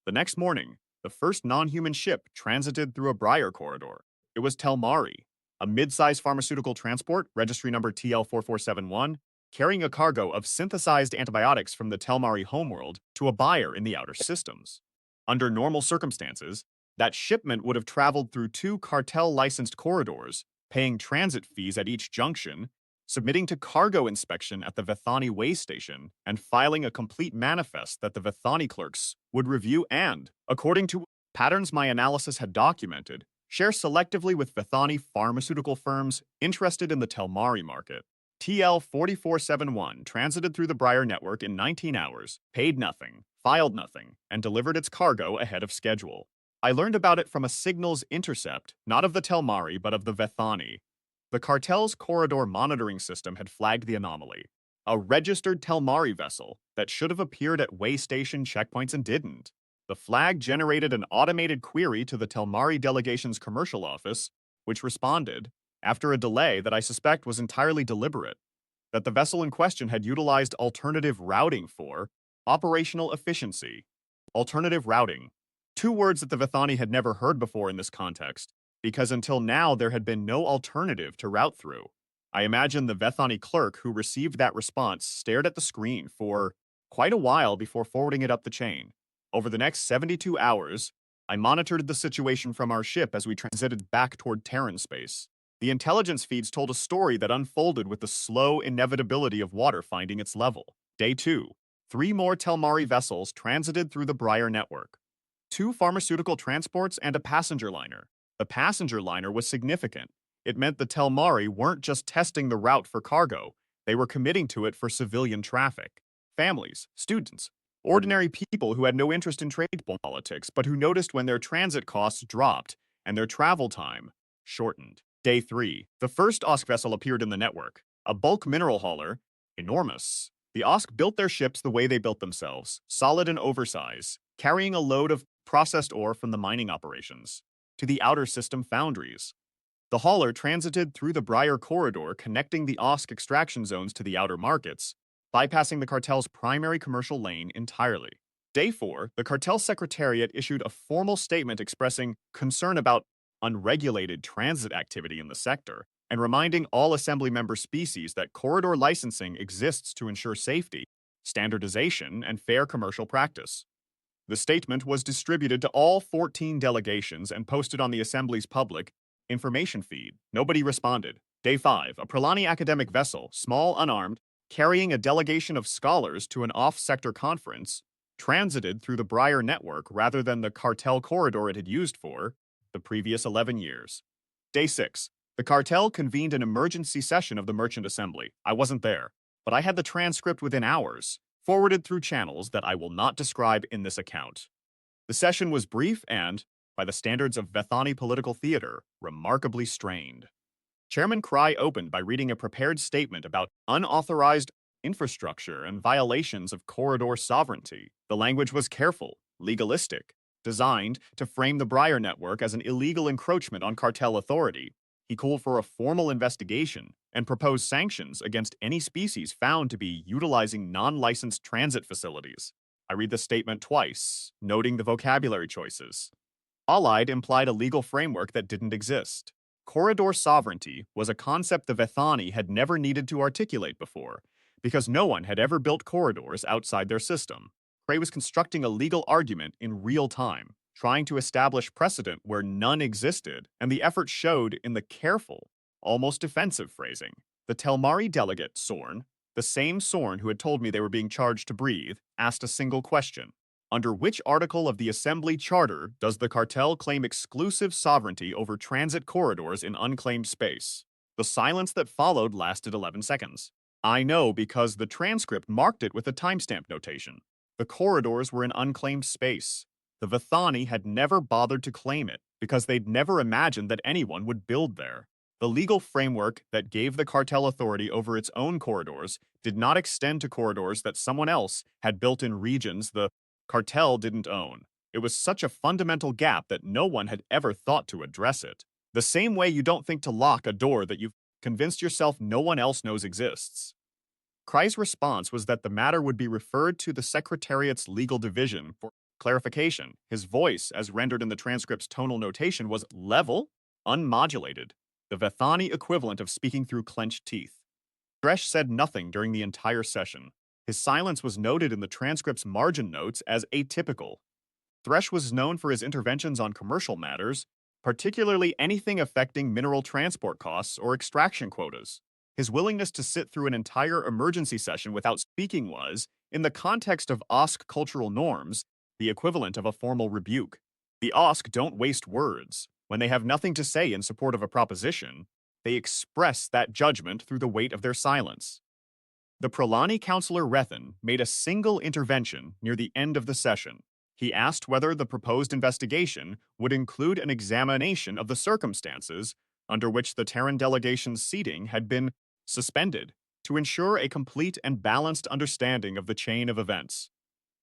The next morning, the first non-human ship transited through a Briar corridor. It was Telmari, a mid-sized pharmaceutical transport, registry number TL4471, carrying a cargo of synthesized antibiotics from the Telmari homeworld to a buyer in the outer systems. Under normal circumstances, that shipment would have traveled through 2 cartel-licensed corridors, paying transit fees at each junction, submitting to cargo inspection at the Vethani way station, and filing a complete manifest that the Vethani clerks would review and, according to patterns my analysis had documented, share selectively with Vethani pharmaceutical firms interested in the Telmari market. TL4471 transited through the Briar network in 19 hours, paid nothing, filed nothing, and delivered its cargo ahead of schedule. I learned about it from a signals intercept, not of the Telmari, but of the Vethani. The cartel's corridor monitoring system had flagged the anomaly. A registered Telmari vessel that should have appeared at way station checkpoints and didn't. The flag generated an automated query to the Telmari delegation's commercial office, which responded, after a delay that I suspect was entirely deliberate, that the vessel in question had utilized alternative routing for operational efficiency. Alternative routing. 2 words that the Vethani had never heard before in this context, because until now there had been no alternative to route through. I imagine the Vethani clerk who received that response stared at the screen for quite a while before forwarding it up the chain. Over the next 72 hours, I monitored the situation from our ship as we transited back toward Terran space. The intelligence feeds told a story that unfolded with the slow inevitability of water finding its level. Day 2, 3 more Telmari vessels transited through the Briar network. 2 pharmaceutical transports and a passenger liner. The passenger liner was significant. It meant the Telmari weren't just testing the route for cargo, they were committing to it for civilian traffic. Families, students, ordinary people who had no interest in trade politics, but who noticed when their transit costs dropped and their travel time shortened. Day 3, the first OSC vessel appeared in the network, a bulk mineral hauler, enormous. The OSC built their ships the way they built themselves, solid and oversized, carrying a load of processed ore from the mining operations to the outer system foundries. The hauler transited through the Briar corridor connecting the OSC extraction zones to the outer markets, bypassing the cartel's primary commercial lane entirely. Day 4, the cartel secretariat issued a formal statement expressing concern about unregulated transit activity in the sector and reminding all assembly member species that corridor licensing exists to ensure safety, standardization, and fair commercial practice. The statement was distributed to all 14 delegations and posted on the Assembly's public information feed. Nobody responded. Day 5, a Pralani academic vessel, small, unarmed, carrying a delegation of scholars to an off-sector conference, transited through the Briar network rather than the cartel corridor it had used for the previous 11 years. Day 6, the cartel convened an emergency session of the Merchant Assembly. I wasn't there, but I had the transcript within hours, forwarded through channels that I will not describe in this account. The session was brief and, by the standards of Vethani political theater, remarkably strained. Chairman Cry opened by reading a prepared statement about unauthorized infrastructure and violations of corridor sovereignty. The language was careful, legalistic, designed to frame the Briar network as an illegal encroachment on cartel authority. He called for a formal investigation and proposed sanctions against any species found to be utilizing non-licensed transit facilities. I read the statement twice, noting the vocabulary choices. Allied implied a legal framework that didn't exist. Corridor sovereignty was a concept the Vethani had never needed to articulate before, because no one had ever built corridors outside their system. Cray was constructing a legal argument in real time, trying to establish precedent where none existed, and the effort showed in the careful, almost defensive phrasing. The Telmari delegate, Sorn, the same Sorn who had told me they were being charged to breathe, asked a single question. Under which article of the Assembly Charter does the cartel claim exclusive sovereignty over transit corridors in unclaimed space? The silence that followed lasted 11 seconds. I know because the transcript marked it with a timestamp notation. The corridors were in unclaimed space. The Vethani had never bothered to claim it because they'd never imagined that anyone would build there. The legal framework that gave the cartel authority over its own corridors did not extend to corridors that someone else had built in regions the cartel didn't own. It was such a fundamental gap that no one had ever thought to address it. The same way you don't think to lock a door that you've convinced yourself no one else knows exists. Cray's response was that the matter would be referred to the Secretariat's legal division for clarification. His voice, as rendered in the transcript's tonal notation, was level, unmodulated, the Vethani equivalent of speaking through clenched teeth. Thresh said nothing during the entire session. His silence was noted in the transcript's margin notes as atypical. Thresh was known for his interventions on commercial matters, particularly anything affecting mineral transport costs or extraction quotas. His willingness to sit through an entire emergency session without speaking was, in the context of OSC cultural norms, the equivalent of a formal rebuke. The OSC don't waste words. When they have nothing to say in support of a proposition, they express that judgment through the weight of their silence. The Pralani counselor Rethan made a single intervention near the end of the session. He asked whether the proposed investigation would include an examination of the circumstances under which the Terran delegation's seating had been suspended to ensure a complete and balanced understanding of the chain of events.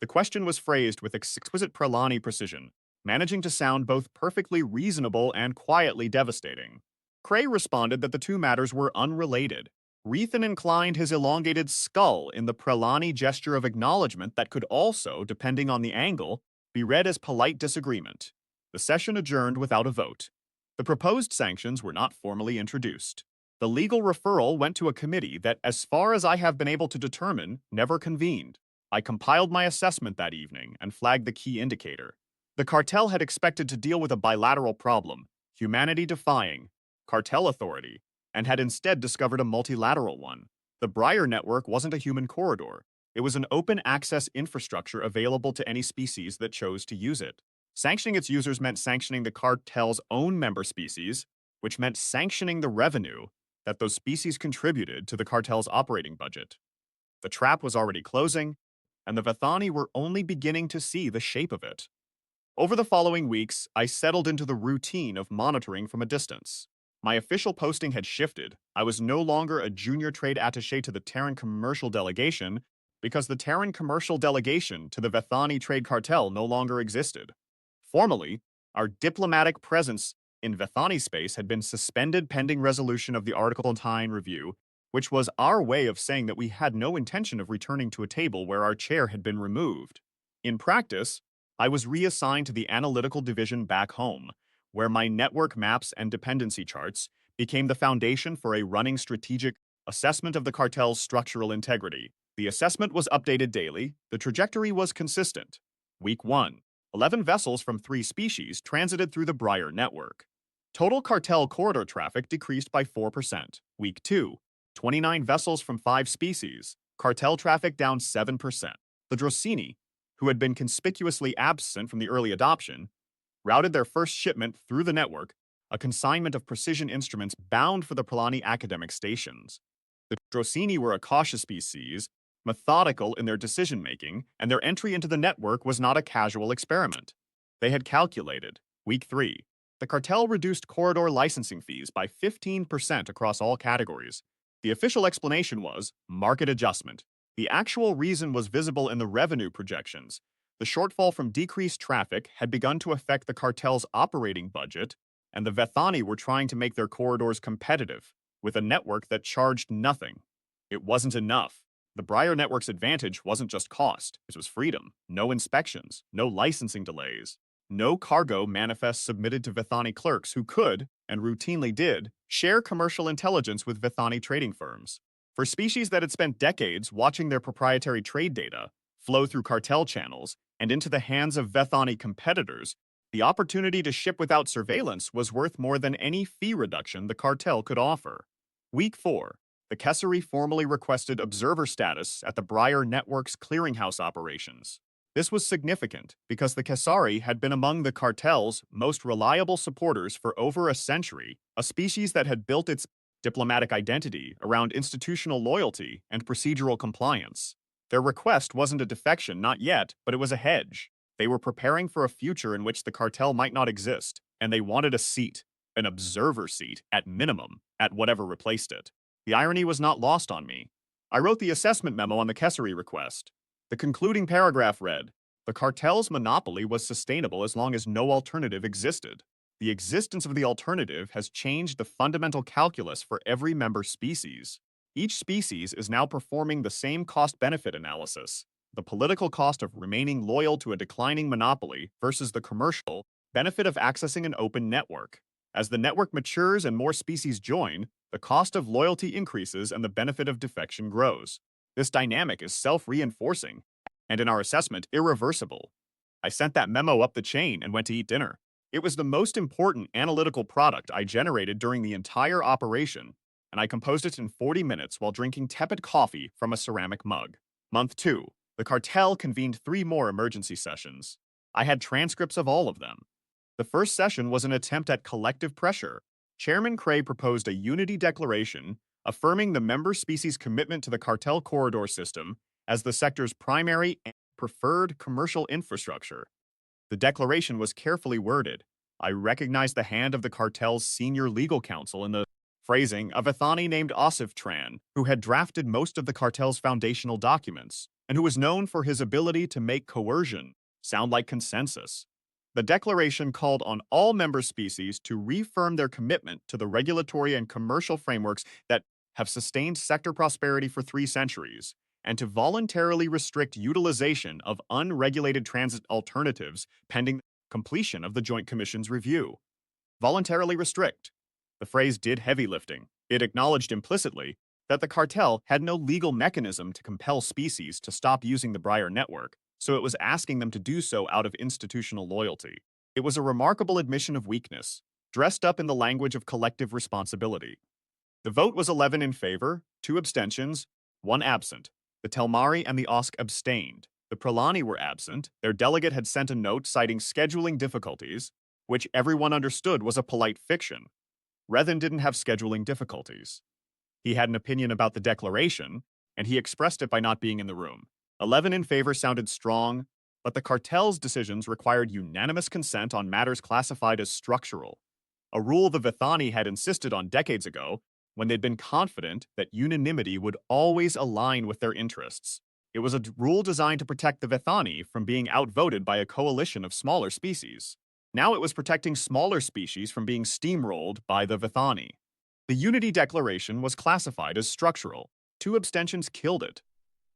The question was phrased with exquisite Pralani precision, managing to sound both perfectly reasonable and quietly devastating. Cray responded that the two matters were unrelated. Rethan inclined his elongated skull in the Pralani gesture of acknowledgement that could also, depending on the angle, be read as polite disagreement. The session adjourned without a vote. The proposed sanctions were not formally introduced. The legal referral went to a committee that, as far as I have been able to determine, never convened. I compiled my assessment that evening and flagged the key indicator. The cartel had expected to deal with a bilateral problem, humanity defying, cartel authority, and had instead discovered a multilateral one. The Briar network wasn't a human corridor. It was an open-access infrastructure available to any species that chose to use it. Sanctioning its users meant sanctioning the cartel's own member species, which meant sanctioning the revenue that those species contributed to the cartel's operating budget. The trap was already closing, and the Vethani were only beginning to see the shape of it. Over the following weeks, I settled into the routine of monitoring from a distance. My official posting had shifted. I was no longer a junior trade attaché to the Terran commercial delegation because the Terran commercial delegation to the Vethani trade cartel no longer existed. Formally, our diplomatic presence in Vethani space had been suspended pending resolution of the Article 9 review, which was our way of saying that we had no intention of returning to a table where our chair had been removed. In practice, I was reassigned to the analytical division back home, where my network maps and dependency charts became the foundation for a running strategic assessment of the cartel's structural integrity. The assessment was updated daily. The trajectory was consistent. Week 1, 11 vessels from 3 species transited through the Briar network. Total cartel corridor traffic decreased by 4%. Week 2, 29 vessels from 5 species. Cartel traffic down 7%. The Drosini, who had been conspicuously absent from the early adoption, routed their first shipment through the network, a consignment of precision instruments bound for the Pralani academic stations. The Drosini were a cautious species, methodical in their decision-making, and their entry into the network was not a casual experiment. They had calculated. Week 3. The cartel reduced corridor licensing fees by 15% across all categories. The official explanation was market adjustment. The actual reason was visible in the revenue projections. The shortfall from decreased traffic had begun to affect the cartel's operating budget, and the Vethani were trying to make their corridors competitive with a network that charged nothing. It wasn't enough. The Briar network's advantage wasn't just cost, it was freedom. No inspections, no licensing delays, no cargo manifests submitted to Vethani clerks who could, and routinely did, share commercial intelligence with Vithani trading firms. For species that had spent decades watching their proprietary trade data flow through cartel channels and into the hands of Vithani competitors, the opportunity to ship without surveillance was worth more than any fee reduction the cartel could offer. Week 4. The Kesari formally requested observer status at the Briar Network's clearinghouse operations. This was significant because the Kesari had been among the cartel's most reliable supporters for over a century, a species that had built its diplomatic identity around institutional loyalty and procedural compliance. Their request wasn't a defection, not yet, but it was a hedge. They were preparing for a future in which the cartel might not exist, and they wanted a seat, an observer seat, at minimum, at whatever replaced it. The irony was not lost on me. I wrote the assessment memo on the Kesari request. The concluding paragraph read, "The cartel's monopoly was sustainable as long as no alternative existed. The existence of the alternative has changed the fundamental calculus for every member species. Each species is now performing the same cost-benefit analysis, the political cost of remaining loyal to a declining monopoly versus the commercial benefit of accessing an open network. As the network matures and more species join, the cost of loyalty increases and the benefit of defection grows. This dynamic is self-reinforcing, and in our assessment, irreversible." I sent that memo up the chain and went to eat dinner. It was the most important analytical product I generated during the entire operation, and I composed it in 40 minutes while drinking tepid coffee from a ceramic mug. Month 2. The cartel convened 3 more emergency sessions. I had transcripts of all of them. The first session was an attempt at collective pressure. Chairman Cray proposed a unity declaration affirming the member species' commitment to the cartel corridor system as the sector's primary and preferred commercial infrastructure. The declaration was carefully worded. I recognized the hand of the cartel's senior legal counsel in the phrasing of a Vithani named Asif Tran, who had drafted most of the cartel's foundational documents, and who was known for his ability to make coercion sound like consensus. The declaration called on all member species to reaffirm their commitment to the regulatory and commercial frameworks that have sustained sector prosperity for 3 centuries, and to voluntarily restrict utilization of unregulated transit alternatives pending completion of the Joint Commission's review. Voluntarily restrict. The phrase did heavy lifting. It acknowledged implicitly that the cartel had no legal mechanism to compel species to stop using the Briar network, so it was asking them to do so out of institutional loyalty. It was a remarkable admission of weakness, dressed up in the language of collective responsibility. The vote was 11 in favor, 2 abstentions, 1 absent. The Telmari and the Osk abstained. The Pralani were absent. Their delegate had sent a note citing scheduling difficulties, which everyone understood was a polite fiction. Rethan didn't have scheduling difficulties. He had an opinion about the declaration, and he expressed it by not being in the room. 11 in favor sounded strong, but the cartel's decisions required unanimous consent on matters classified as structural, a rule the Vithani had insisted on decades ago when they'd been confident that unanimity would always align with their interests. It was a rule designed to protect the Vithani from being outvoted by a coalition of smaller species. Now it was protecting smaller species from being steamrolled by the Vithani. The Unity Declaration was classified as structural. 2 abstentions killed it.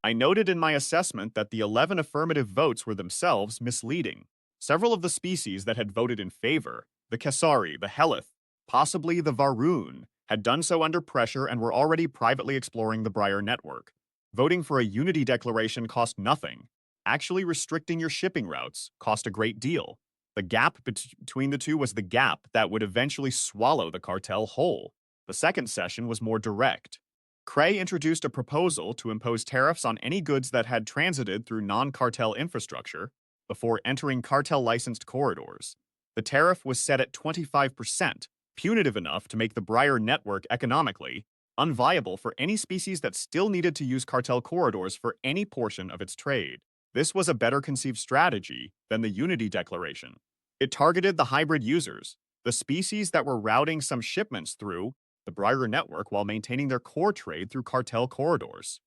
I noted in my assessment that the 11 affirmative votes were themselves misleading. Several of the species that had voted in favor, the Kesari, the Helith, possibly the Varun, had done so under pressure and were already privately exploring the Briar network. Voting for a unity declaration cost nothing. Actually restricting your shipping routes cost a great deal. The gap between the two was the gap that would eventually swallow the cartel whole. The second session was more direct. Cray introduced a proposal to impose tariffs on any goods that had transited through non-cartel infrastructure before entering cartel-licensed corridors. The tariff was set at 25%, punitive enough to make the Briar network economically unviable for any species that still needed to use cartel corridors for any portion of its trade. This was a better conceived strategy than the Unity Declaration. It targeted the hybrid users, the species that were routing some shipments through the Briar network while maintaining their core trade through cartel corridors.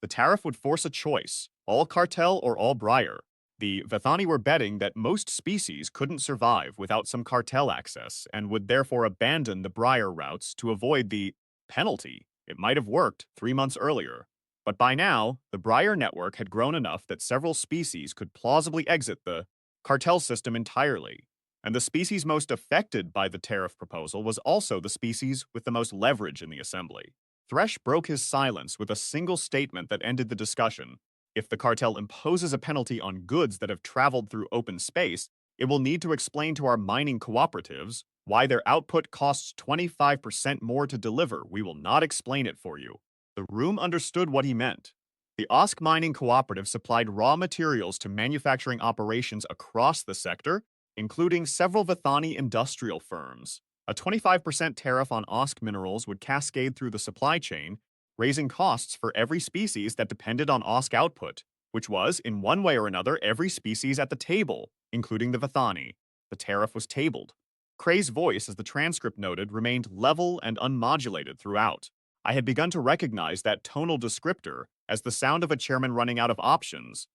The tariff would force a choice, all cartel or all Briar. The Vithani were betting that most species couldn't survive without some cartel access and would therefore abandon the Briar routes to avoid the penalty. It might have worked 3 months earlier, but by now, the Briar network had grown enough that several species could plausibly exit the cartel system entirely, And the species most affected by the tariff proposal was also the species with the most leverage in the assembly. Thresh broke his silence with a single statement that ended the discussion. If the cartel imposes a penalty on goods that have traveled through open space, it will need to explain to our mining cooperatives why their output costs 25% more to deliver. We will not explain it for you. The room understood what he meant. The OSC Mining Cooperative supplied raw materials to manufacturing operations across the sector, including several Vithani industrial firms. A 25% tariff on OSC minerals would cascade through the supply chain, raising costs for every species that depended on OSC output, which was, in one way or another, every species at the table, including the Vithani. The tariff was tabled. Cray's voice, as the transcript noted, remained level and unmodulated throughout. I had begun to recognize that tonal descriptor as the sound of a chairman running out of options.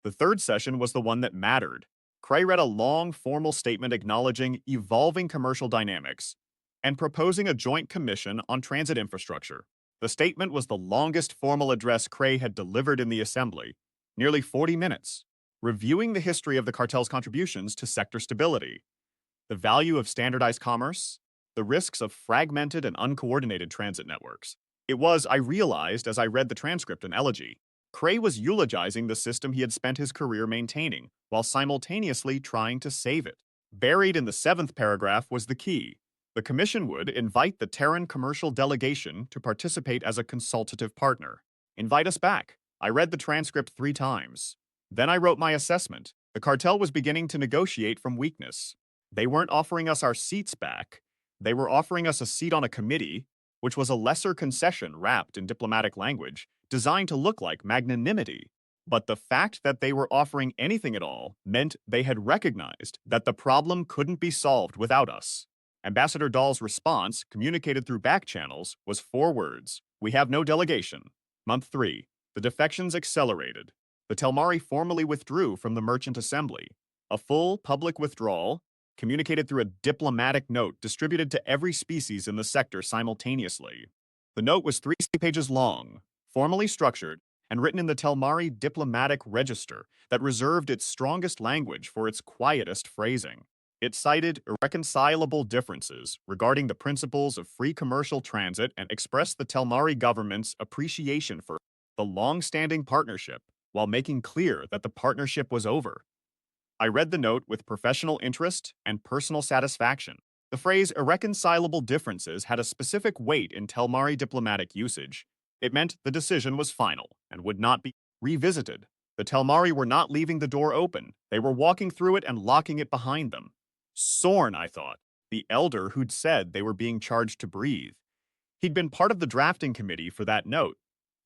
The third session was the one that mattered. Cray read a long, formal statement acknowledging evolving commercial dynamics and proposing a joint commission on transit infrastructure. The statement was the longest formal address Cray had delivered in the assembly, nearly 40 minutes, reviewing the history of the cartel's contributions to sector stability, the value of standardized commerce, the risks of fragmented and uncoordinated transit networks. It was, I realized as I read the transcript, an elegy. Cray was eulogizing the system he had spent his career maintaining, while simultaneously trying to save it. Buried in the seventh paragraph was the key. The Commission would invite the Terran commercial delegation to participate as a consultative partner. Invite us back. I read the transcript 3 times. Then I wrote my assessment. The cartel was beginning to negotiate from weakness. They weren't offering us our seats back. They were offering us a seat on a committee, which was a lesser concession wrapped in diplomatic language, designed to look like magnanimity. But the fact that they were offering anything at all meant they had recognized that the problem couldn't be solved without us. Ambassador Dahl's response, communicated through back channels, was 4 words. We have no delegation. Month 3. The defections accelerated. The Telmari formally withdrew from the Merchant Assembly. A full public withdrawal, communicated through a diplomatic note distributed to every species in the sector simultaneously. The note was 3 pages long, formally structured, and written in the Telmari diplomatic register that reserved its strongest language for its quietest phrasing. It cited irreconcilable differences regarding the principles of free commercial transit and expressed the Telmari government's appreciation for the long-standing partnership, while making clear that the partnership was over. I read the note with professional interest and personal satisfaction. The phrase irreconcilable differences had a specific weight in Telmari diplomatic usage. It meant the decision was final and would not be revisited. The Telmari were not leaving the door open. They were walking through it and locking it behind them. Sorn, I thought, the elder who'd said they were being charged to breathe. He'd been part of the drafting committee for that note.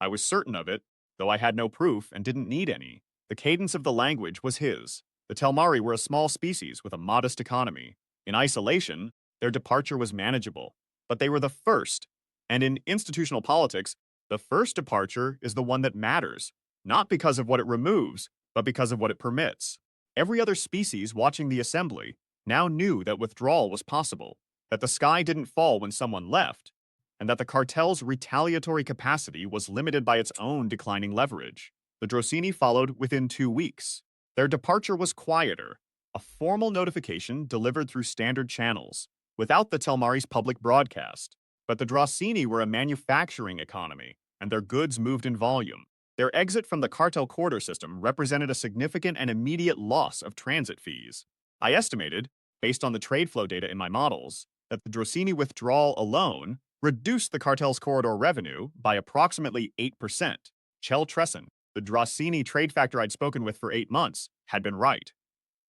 I was certain of it, though I had no proof and didn't need any. The cadence of the language was his. The Telmari were a small species with a modest economy. In isolation, their departure was manageable. But they were the first, and in institutional politics, the first departure is the one that matters, not because of what it removes, but because of what it permits. Every other species watching the assembly now knew that withdrawal was possible, that the sky didn't fall when someone left, and that the cartel's retaliatory capacity was limited by its own declining leverage. The Drosini followed within 2 weeks. Their departure was quieter, a formal notification delivered through standard channels, without the Telmari's public broadcast. But the Drosini were a manufacturing economy, and their goods moved in volume. Their exit from the cartel corridor system represented a significant and immediate loss of transit fees. I estimated, based on the trade flow data in my models, that the Drosini withdrawal alone reduced the cartel's corridor revenue by approximately 8%. Chel Tresson, the Drosini trade factor I'd spoken with for 8 months, had been right.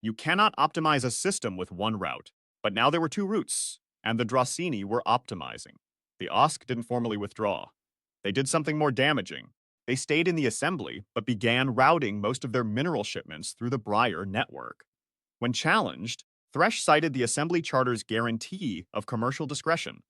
You cannot optimize a system with one route, but now there were 2 routes, and the Drosini were optimizing. The OSC didn't formally withdraw. They did something more damaging. They stayed in the assembly, but began routing most of their mineral shipments through the Briar network. When challenged, Thresh cited the Assembly Charter's guarantee of commercial discretion,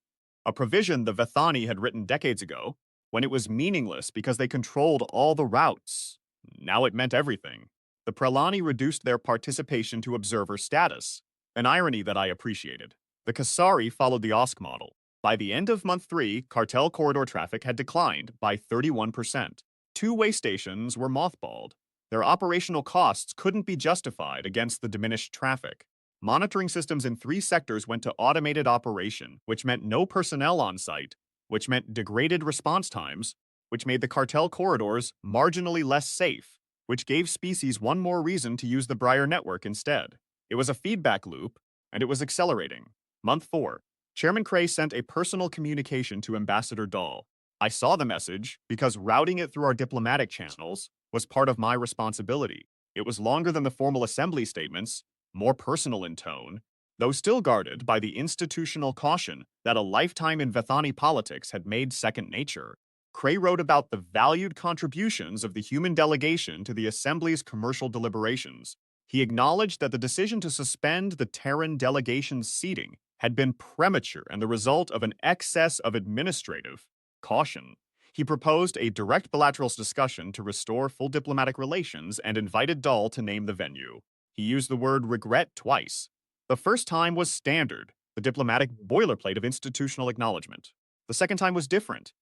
a provision the Vithani had written decades ago, when it was meaningless because they controlled all the routes. Now it meant everything. The Prelani reduced their participation to observer status, an irony that I appreciated. The Kasari followed the OSC model. By the end of month 3, cartel corridor traffic had declined by 31%. 2-way stations were mothballed. Their operational costs couldn't be justified against the diminished traffic. Monitoring systems in 3 sectors went to automated operation, which meant no personnel on site, which meant degraded response times, which made the cartel corridors marginally less safe, which gave species one more reason to use the Briar network instead. It was a feedback loop, and it was accelerating. Month 4. Chairman Cray sent a personal communication to Ambassador Dahl. I saw the message because routing it through our diplomatic channels was part of my responsibility. It was longer than the formal assembly statements, more personal in tone, though still guarded by the institutional caution that a lifetime in Vethani politics had made second nature. Cray wrote about the valued contributions of the human delegation to the Assembly's commercial deliberations. He acknowledged that the decision to suspend the Terran delegation's seating had been premature and the result of an excess of administrative caution. He proposed a direct bilateral discussion to restore full diplomatic relations and invited Dahl to name the venue. He used the word regret twice. The first time was standard, the diplomatic boilerplate of institutional acknowledgement. The second time was different.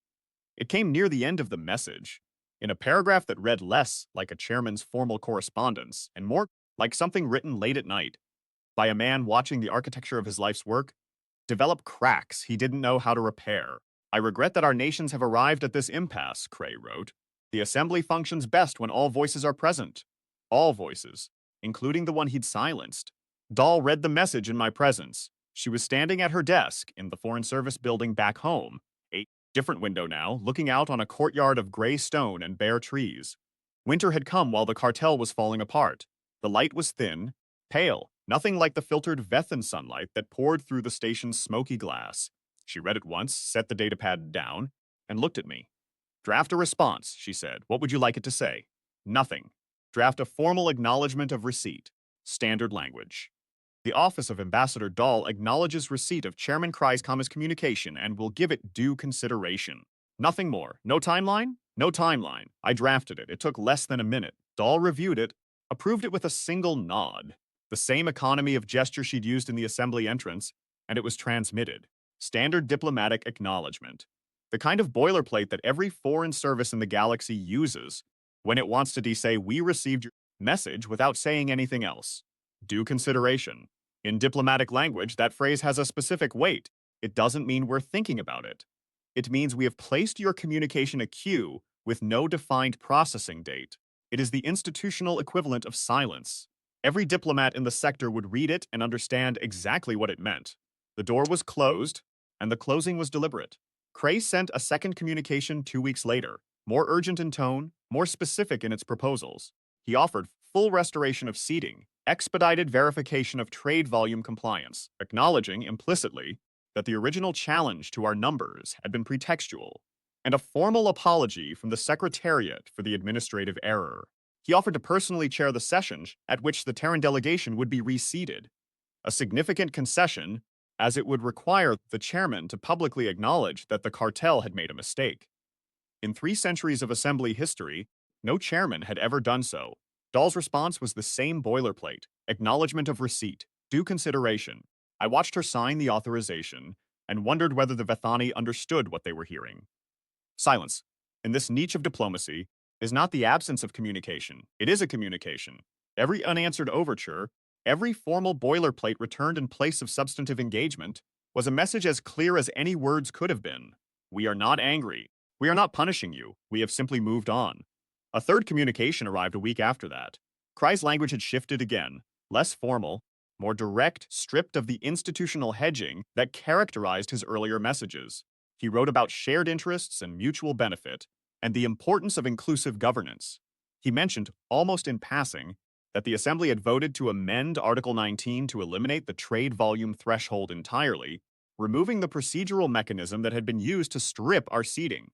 It came near the end of the message, in a paragraph that read less like a chairman's formal correspondence and more like something written late at night by a man watching the architecture of his life's work develop cracks he didn't know how to repair. I regret that our nations have arrived at this impasse, Cray wrote. The assembly functions best when all voices are present. All voices, including the one he'd silenced. Dahl read the message in my presence. She was standing at her desk in the Foreign Service building back home, a different window now, looking out on a courtyard of gray stone and bare trees. Winter had come while the cartel was falling apart. The light was thin, pale, nothing like the filtered Vethan sunlight that poured through the station's smoky glass. She read it once, set the datapad down, and looked at me. Draft a response, she said. What would you like it to say? Nothing. Draft a formal acknowledgement of receipt. Standard language. The Office of Ambassador Dahl acknowledges receipt of Chairman Kreiskammer's communication and will give it due consideration. Nothing more. No timeline? No timeline. I drafted it. It took less than a minute. Dahl reviewed it, approved it with a single nod. The same economy of gesture she'd used in the assembly entrance, and it was transmitted. Standard diplomatic acknowledgement. The kind of boilerplate that every foreign service in the galaxy uses when it wants to say, we received your message without saying anything else. Due consideration. In diplomatic language, that phrase has a specific weight. It doesn't mean we're thinking about it. It means we have placed your communication a queue with no defined processing date. It is the institutional equivalent of silence. Every diplomat in the sector would read it and understand exactly what it meant. The door was closed, and the closing was deliberate. Cray sent a second communication 2 weeks later, more urgent in tone, more specific in its proposals. He offered full restoration of seating, expedited verification of trade volume compliance, acknowledging implicitly that the original challenge to our numbers had been pretextual, and a formal apology from the Secretariat for the administrative error. He offered to personally chair the session at which the Terran delegation would be reseated, a significant concession as it would require the chairman to publicly acknowledge that the cartel had made a mistake. In 3 centuries of assembly history, no chairman had ever done so. Dahl's response was the same boilerplate, acknowledgement of receipt, due consideration. I watched her sign the authorization and wondered whether the Vethani understood what they were hearing. Silence, in this niche of diplomacy, is not the absence of communication. It is a communication. Every unanswered overture, every formal boilerplate returned in place of substantive engagement, was a message as clear as any words could have been. We are not angry. We are not punishing you. We have simply moved on. A third communication arrived a week after that. Cray's language had shifted again, less formal, more direct, stripped of the institutional hedging that characterized his earlier messages. He wrote about shared interests and mutual benefit, and the importance of inclusive governance. He mentioned, almost in passing, that the Assembly had voted to amend Article 19 to eliminate the trade volume threshold entirely, removing the procedural mechanism that had been used to strip our seating.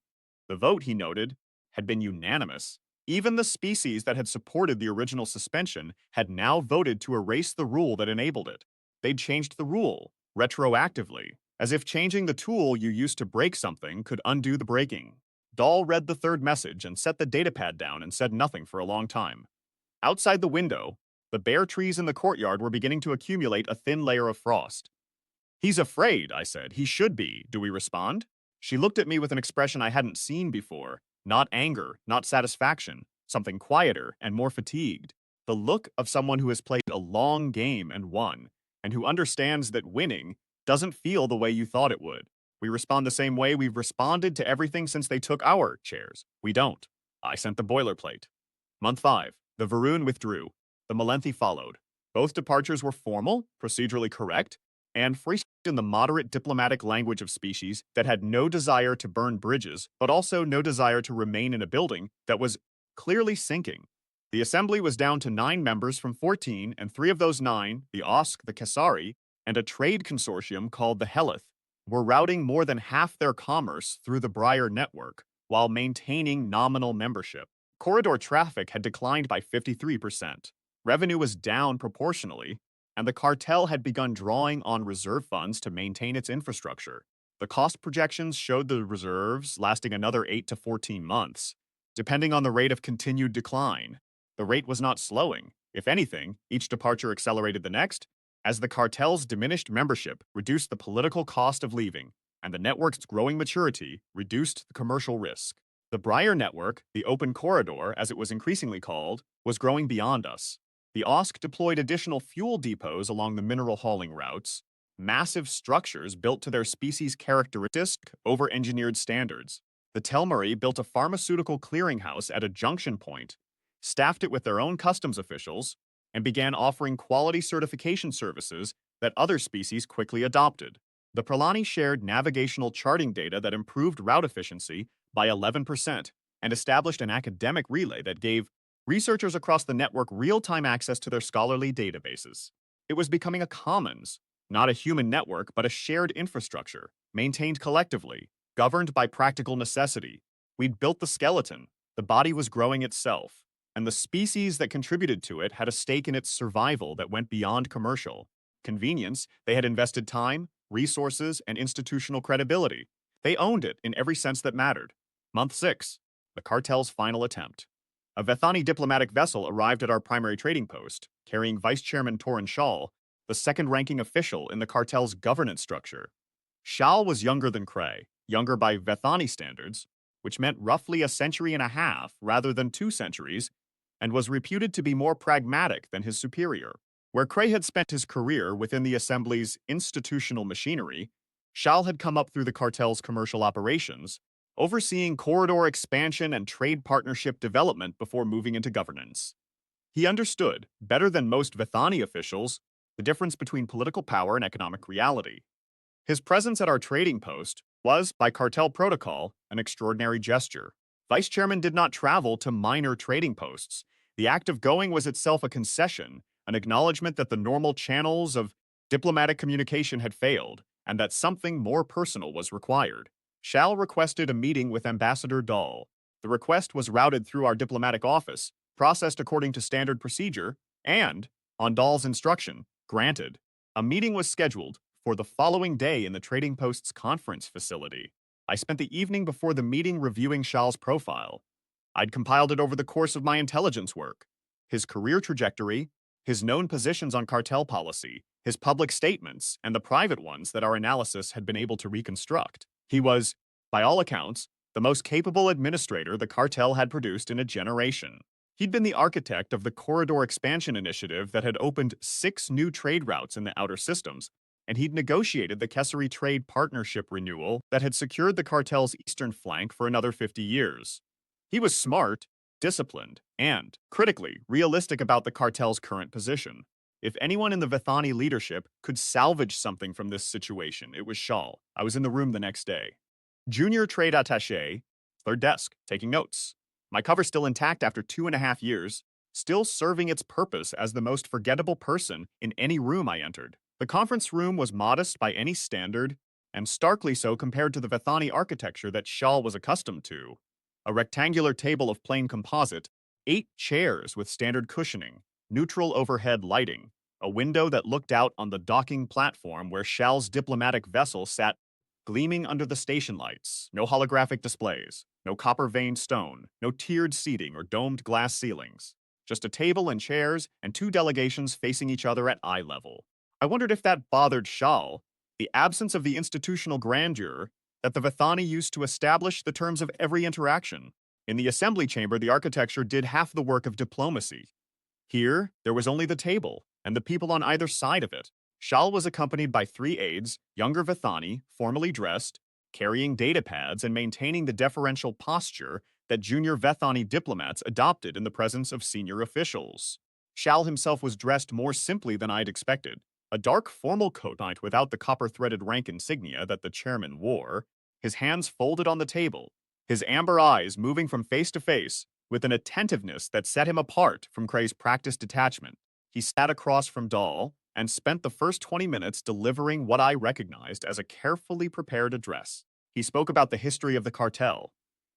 The vote, he noted, had been unanimous. Even the species that had supported the original suspension had now voted to erase the rule that enabled it. They'd changed the rule, retroactively, as if changing the tool you used to break something could undo the breaking. Dahl read the third message and set the datapad down and said nothing for a long time. Outside the window, the bare trees in the courtyard were beginning to accumulate a thin layer of frost. He's afraid, I said. He should be. Do we respond? She looked at me with an expression I hadn't seen before. Not anger, not satisfaction, something quieter and more fatigued. The look of someone who has played a long game and won. and who understands that winning doesn't feel the way you thought it would. We respond the same way we've responded to everything since they took our chairs. We don't. I sent the boilerplate. Month 5. The Varun withdrew. The Malenthi followed. Both departures were formal, procedurally correct, and phrased in the moderate diplomatic language of species that had no desire to burn bridges, but also no desire to remain in a building that was clearly sinking. The assembly was down to 9 members from 14, and 3 of those 9, the OSC, the Kesari, and a trade consortium called the Helith, were routing more than half their commerce through the Briar network while maintaining nominal membership. Corridor traffic had declined by 53%. Revenue was down proportionally, and the cartel had begun drawing on reserve funds to maintain its infrastructure. The cost projections showed the reserves lasting another 8 to 14 months, depending on the rate of continued decline. The rate was not slowing. If anything, each departure accelerated the next, as the cartel's diminished membership reduced the political cost of leaving, and the network's growing maturity reduced the commercial risk. The Briar network, the open corridor as it was increasingly called, was growing beyond us. The OSC deployed additional fuel depots along the mineral hauling routes, massive structures built to their species' characteristic over-engineered standards. The Telmari built a pharmaceutical clearinghouse at a junction point, staffed it with their own customs officials, and began offering quality certification services that other species quickly adopted. The Pralani shared navigational charting data that improved route efficiency by 11% and established an academic relay that gave researchers across the network real-time access to their scholarly databases. It was becoming a commons, not a human network, but a shared infrastructure, maintained collectively, governed by practical necessity. We'd built the skeleton, the body was growing itself, and the species that contributed to it had a stake in its survival that went beyond commercial. Convenience, they had invested time, resources, and institutional credibility. They owned it in every sense that mattered. Month 6. The cartel's final attempt. A Vethani diplomatic vessel arrived at our primary trading post, carrying Vice Chairman Torin Shal, the second-ranking official in the cartel's governance structure. Shal was younger than Cray, younger by Vethani standards, which meant roughly a century and a half rather than 2 centuries, and was reputed to be more pragmatic than his superior. Where Cray had spent his career within the Assembly's institutional machinery, Shal had come up through the cartel's commercial operations, overseeing corridor expansion and trade partnership development before moving into governance. He understood, better than most Vethani officials, the difference between political power and economic reality. His presence at our trading post was, by cartel protocol, an extraordinary gesture. Vice Chairman did not travel to minor trading posts. The act of going was itself a concession, an acknowledgement that the normal channels of diplomatic communication had failed, and that something more personal was required. Shal requested a meeting with Ambassador Dahl. The request was routed through our diplomatic office, processed according to standard procedure, and, on Dahl's instruction, granted. A meeting was scheduled for the following day in the trading post's conference facility. I spent the evening before the meeting reviewing Shal's profile. I'd compiled it over the course of my intelligence work. His career trajectory, his known positions on cartel policy, his public statements, and the private ones that our analysis had been able to reconstruct. He was, by all accounts, the most capable administrator the cartel had produced in a generation. He'd been the architect of the corridor expansion initiative that had opened 6 new trade routes in the outer systems, and he'd negotiated the Kesari trade partnership renewal that had secured the cartel's eastern flank for another 50 years. He was smart, disciplined, and, critically, realistic about the cartel's current position. If anyone in the Vethani leadership could salvage something from this situation, it was Shal. I was in the room the next day. Junior trade attaché, third desk, taking notes. My cover still intact after 2.5 years, still serving its purpose as the most forgettable person in any room I entered. The conference room was modest by any standard, and starkly so compared to the Vethani architecture that Shal was accustomed to. A rectangular table of plain composite, 8 chairs with standard cushioning, neutral overhead lighting, a window that looked out on the docking platform where Shal's diplomatic vessel sat gleaming under the station lights, no holographic displays, no copper-veined stone, no tiered seating or domed glass ceilings, just a table and chairs and 2 delegations facing each other at eye level. I wondered if that bothered Shal, the absence of the institutional grandeur that the Vethani used to establish the terms of every interaction. In the assembly chamber, the architecture did half the work of diplomacy. Here, there was only the table and the people on either side of it. Shal was accompanied by three aides, younger Vithani, formally dressed, carrying datapads and maintaining the deferential posture that junior Vethani diplomats adopted in the presence of senior officials. Shal himself was dressed more simply than I'd expected. A dark formal coat without the copper-threaded rank insignia that the chairman wore, his hands folded on the table, his amber eyes moving from face to face with an attentiveness that set him apart from Cray's practiced detachment. He sat across from Dahl and spent the first 20 minutes delivering what I recognized as a carefully prepared address. He spoke about the history of the cartel,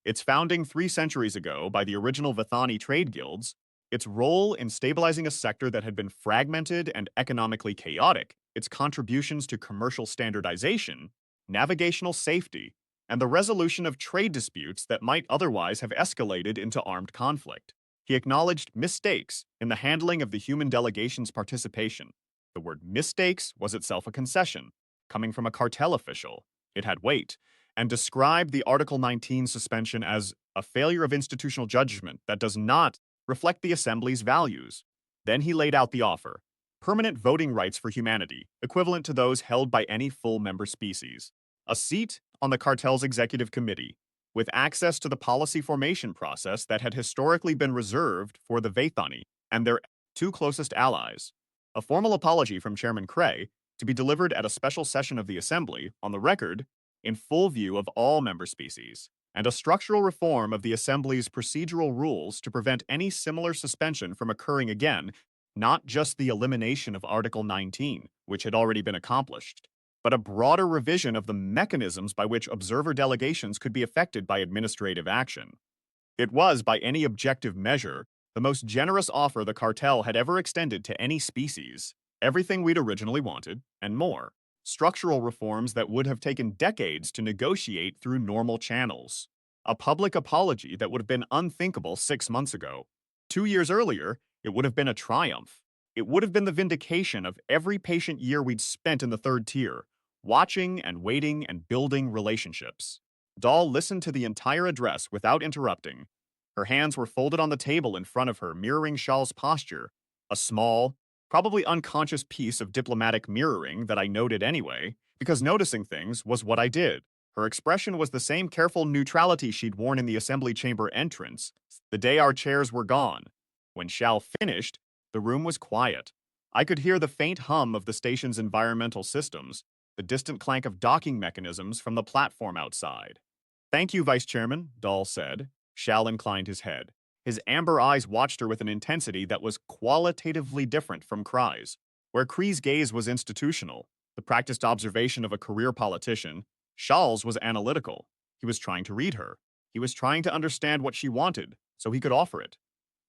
its founding 3 centuries ago by the original Vithani trade guilds, its role in stabilizing a sector that had been fragmented and economically chaotic, its contributions to commercial standardization, navigational safety, and the resolution of trade disputes that might otherwise have escalated into armed conflict. He acknowledged mistakes in the handling of the human delegation's participation. The word mistakes was itself a concession, coming from a cartel official. It had weight, and described the Article 19 suspension as a failure of institutional judgment that does not reflect the Assembly's values. Then he laid out the offer: permanent voting rights for humanity, equivalent to those held by any full member species, a seat on the cartel's executive committee, with access to the policy formation process that had historically been reserved for the Vethani and their two closest allies, a formal apology from Chairman Cray to be delivered at a special session of the Assembly, on the record, in full view of all member species, and a structural reform of the Assembly's procedural rules to prevent any similar suspension from occurring again, not just the elimination of Article 19, which had already been accomplished, but a broader revision of the mechanisms by which observer delegations could be affected by administrative action. It was, by any objective measure, the most generous offer the cartel had ever extended to any species, everything we'd originally wanted, and more. Structural reforms that would have taken decades to negotiate through normal channels. A public apology that would have been unthinkable 6 months ago. 2 years earlier, it would have been a triumph. It would have been the vindication of every patient year we'd spent in the third tier, watching and waiting and building relationships. Dahl listened to the entire address without interrupting. Her hands were folded on the table in front of her, mirroring Shal's posture, a small, probably unconscious piece of diplomatic mirroring that I noted anyway, because noticing things was what I did. Her expression was the same careful neutrality she'd worn in the assembly chamber entrance, the day our chairs were gone. When Shal finished, the room was quiet. I could hear the faint hum of the station's environmental systems, the distant clank of docking mechanisms from the platform outside. "Thank you, Vice Chairman," Dahl said. Shal inclined his head. His amber eyes watched her with an intensity that was qualitatively different from Cray's. Where Cree's gaze was institutional, the practiced observation of a career politician, Shal's was analytical. He was trying to read her. He was trying to understand what she wanted, so he could offer it.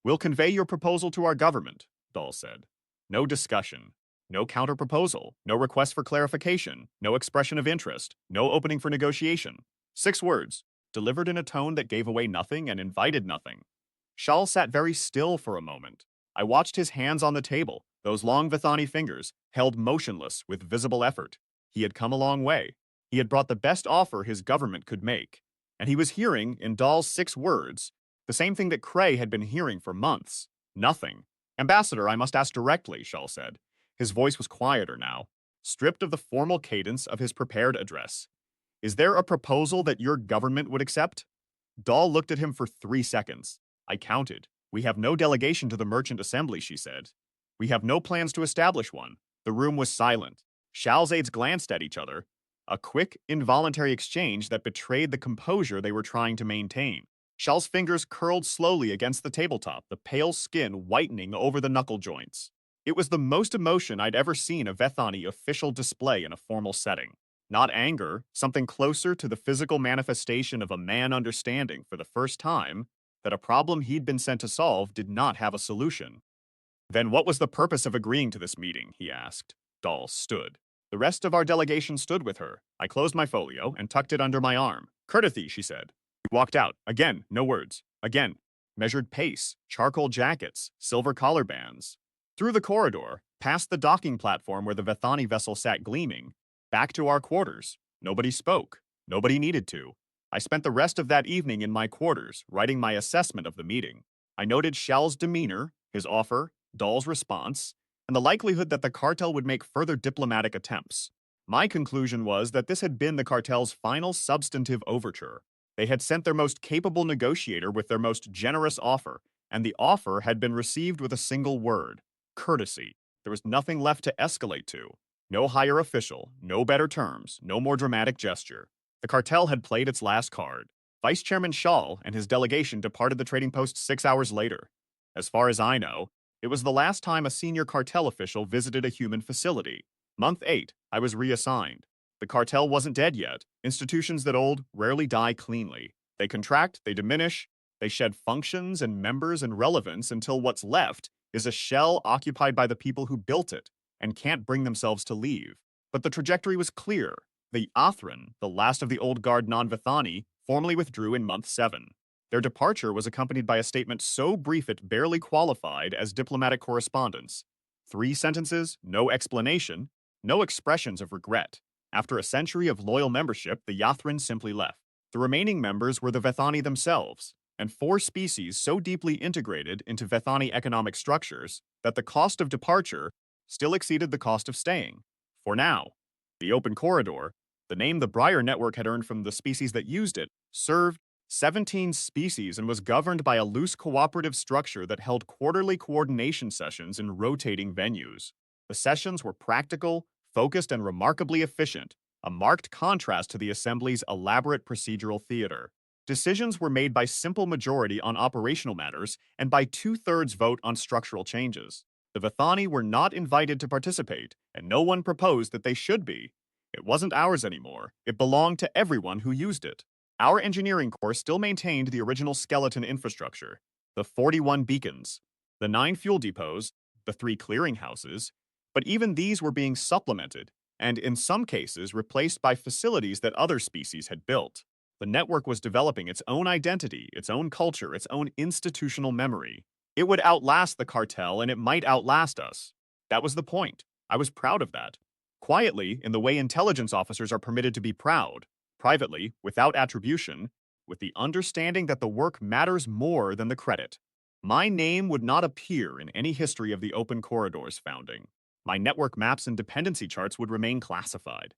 "We'll convey your proposal to our government," Dahl said. No discussion. No counter-proposal. No request for clarification. No expression of interest. No opening for negotiation. 6 words, delivered in a tone that gave away nothing and invited nothing. Shal sat very still for a moment. I watched his hands on the table, those long Vithani fingers, held motionless with visible effort. He had come a long way. He had brought the best offer his government could make. And he was hearing, in Dahl's 6 words, the same thing that Cray had been hearing for months. Nothing. "Ambassador, I must ask directly," Shal said. His voice was quieter now, stripped of the formal cadence of his prepared address. "Is there a proposal that your government would accept?" Dahl looked at him for 3 seconds. I counted. "We have no delegation to the Merchant Assembly," she said. "We have no plans to establish one." The room was silent. Shal's aides glanced at each other, a quick, involuntary exchange that betrayed the composure they were trying to maintain. Shal's fingers curled slowly against the tabletop, the pale skin whitening over the knuckle joints. It was the most emotion I'd ever seen a Vethani official display in a formal setting. Not anger, something closer to the physical manifestation of a man understanding for the first time that a problem he'd been sent to solve did not have a solution. "Then what was the purpose of agreeing to this meeting?" he asked. Dahl stood. The rest of our delegation stood with her. I closed my folio and tucked it under my arm. "Courtesy," she said. We walked out. Again, no words. Again, measured pace, charcoal jackets, silver collar bands. Through the corridor, past the docking platform where the Vethani vessel sat gleaming, back to our quarters. Nobody spoke. Nobody needed to. I spent the rest of that evening in my quarters, writing my assessment of the meeting. I noted Shal's demeanor, his offer, Dahl's response, and the likelihood that the cartel would make further diplomatic attempts. My conclusion was that this had been the cartel's final substantive overture. They had sent their most capable negotiator with their most generous offer, and the offer had been received with a single word: courtesy. There was nothing left to escalate to. No higher official, no better terms, no more dramatic gesture. The cartel had played its last card. Vice Chairman Shaw and his delegation departed the trading post 6 hours later. As far as I know, it was the last time a senior cartel official visited a human facility. Month 8, I was reassigned. The cartel wasn't dead yet. Institutions that old rarely die cleanly. They contract, they diminish, they shed functions and members and relevance until what's left is a shell occupied by the people who built it and can't bring themselves to leave. But the trajectory was clear. The Athran, the last of the old guard non-Vithani, formally withdrew in month 7. Their departure was accompanied by a statement so brief it barely qualified as diplomatic correspondence. 3 sentences, no explanation, no expressions of regret. After a century of loyal membership, the Yathrin simply left. The remaining members were the Vethani themselves, and 4 species so deeply integrated into Vethani economic structures that the cost of departure still exceeded the cost of staying. For now, the open corridor, the name the Briar Network had earned from the species that used it, served 17 species and was governed by a loose cooperative structure that held quarterly coordination sessions in rotating venues. The sessions were practical, focused, and remarkably efficient, a marked contrast to the Assembly's elaborate procedural theater. Decisions were made by simple majority on operational matters and by 2/3 vote on structural changes. The Vithani were not invited to participate, and no one proposed that they should be. It wasn't ours anymore. It belonged to everyone who used it. Our engineering corps still maintained the original skeleton infrastructure: the 41 beacons, the 9 fuel depots, the 3 clearinghouses, but even these were being supplemented, and in some cases replaced by facilities that other species had built. The network was developing its own identity, its own culture, its own institutional memory. It would outlast the cartel, and it might outlast us. That was the point. I was proud of that. Quietly, in the way intelligence officers are permitted to be proud. Privately, without attribution, with the understanding that the work matters more than the credit. My name would not appear in any history of the Open Corridor's founding. My network maps and dependency charts would remain classified.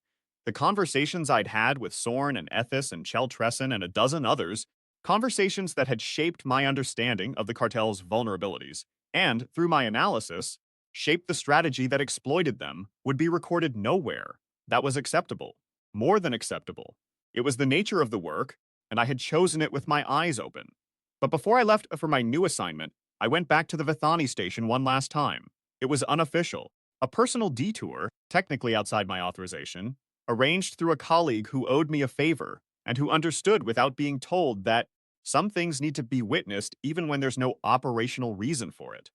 The conversations I'd had with Sorn and Ethis and Cheltresson and a dozen others, conversations that had shaped my understanding of the cartel's vulnerabilities, and, through my analysis, shaped the strategy that exploited them, would be recorded nowhere. That was acceptable. More than acceptable. It was the nature of the work, and I had chosen it with my eyes open. But before I left for my new assignment, I went back to the Vithani station one last time. It was unofficial. A personal detour, technically outside my authorization, arranged through a colleague who owed me a favor, and who understood without being told that some things need to be witnessed even when there's no operational reason for it.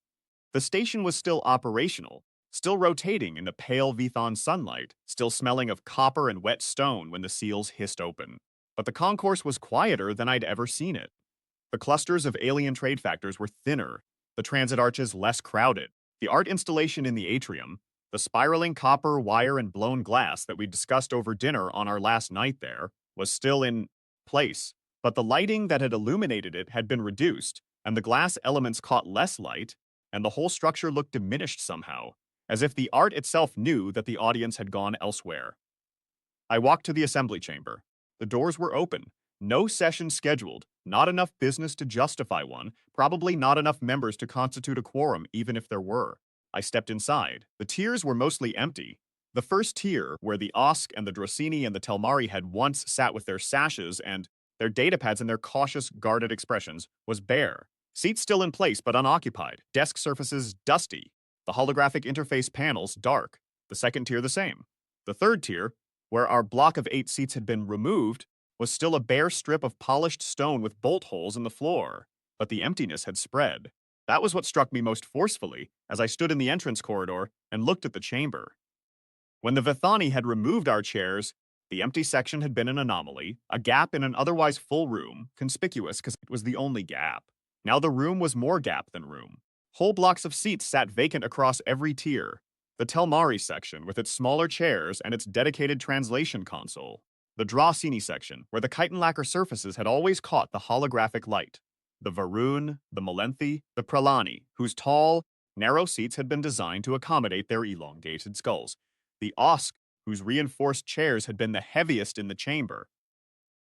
The station was still operational, still rotating in the pale Vithon sunlight, still smelling of copper and wet stone when the seals hissed open. But the concourse was quieter than I'd ever seen it. The clusters of alien trade factors were thinner, the transit arches less crowded, the art installation in the atrium, the spiraling copper wire and blown glass that we discussed over dinner on our last night there, was still in place, but the lighting that had illuminated it had been reduced, and the glass elements caught less light, and the whole structure looked diminished somehow, as if the art itself knew that the audience had gone elsewhere. I walked to the assembly chamber. The doors were open. No session scheduled, not enough business to justify one, probably not enough members to constitute a quorum even if there were. I stepped inside. The tiers were mostly empty. The first tier, where the Osk and the Drosini and the Telmari had once sat with their sashes and their datapads and their cautious, guarded expressions, was bare. Seats still in place but unoccupied, desk surfaces dusty, the holographic interface panels dark, the second tier the same. The third tier, where our block of 8 seats had been removed, was still a bare strip of polished stone with bolt holes in the floor, but the emptiness had spread. That was what struck me most forcefully as I stood in the entrance corridor and looked at the chamber. When the Vithani had removed our chairs, the empty section had been an anomaly, a gap in an otherwise full room, conspicuous because it was the only gap. Now the room was more gap than room. Whole blocks of seats sat vacant across every tier. The Telmari section, with its smaller chairs and its dedicated translation console. The Drosini section, where the chitin lacquer surfaces had always caught the holographic light. The Varun, the Melenthi, the Pralani, whose tall, Narrow seats had been designed to accommodate their elongated skulls. The Osk, whose reinforced chairs had been the heaviest in the chamber,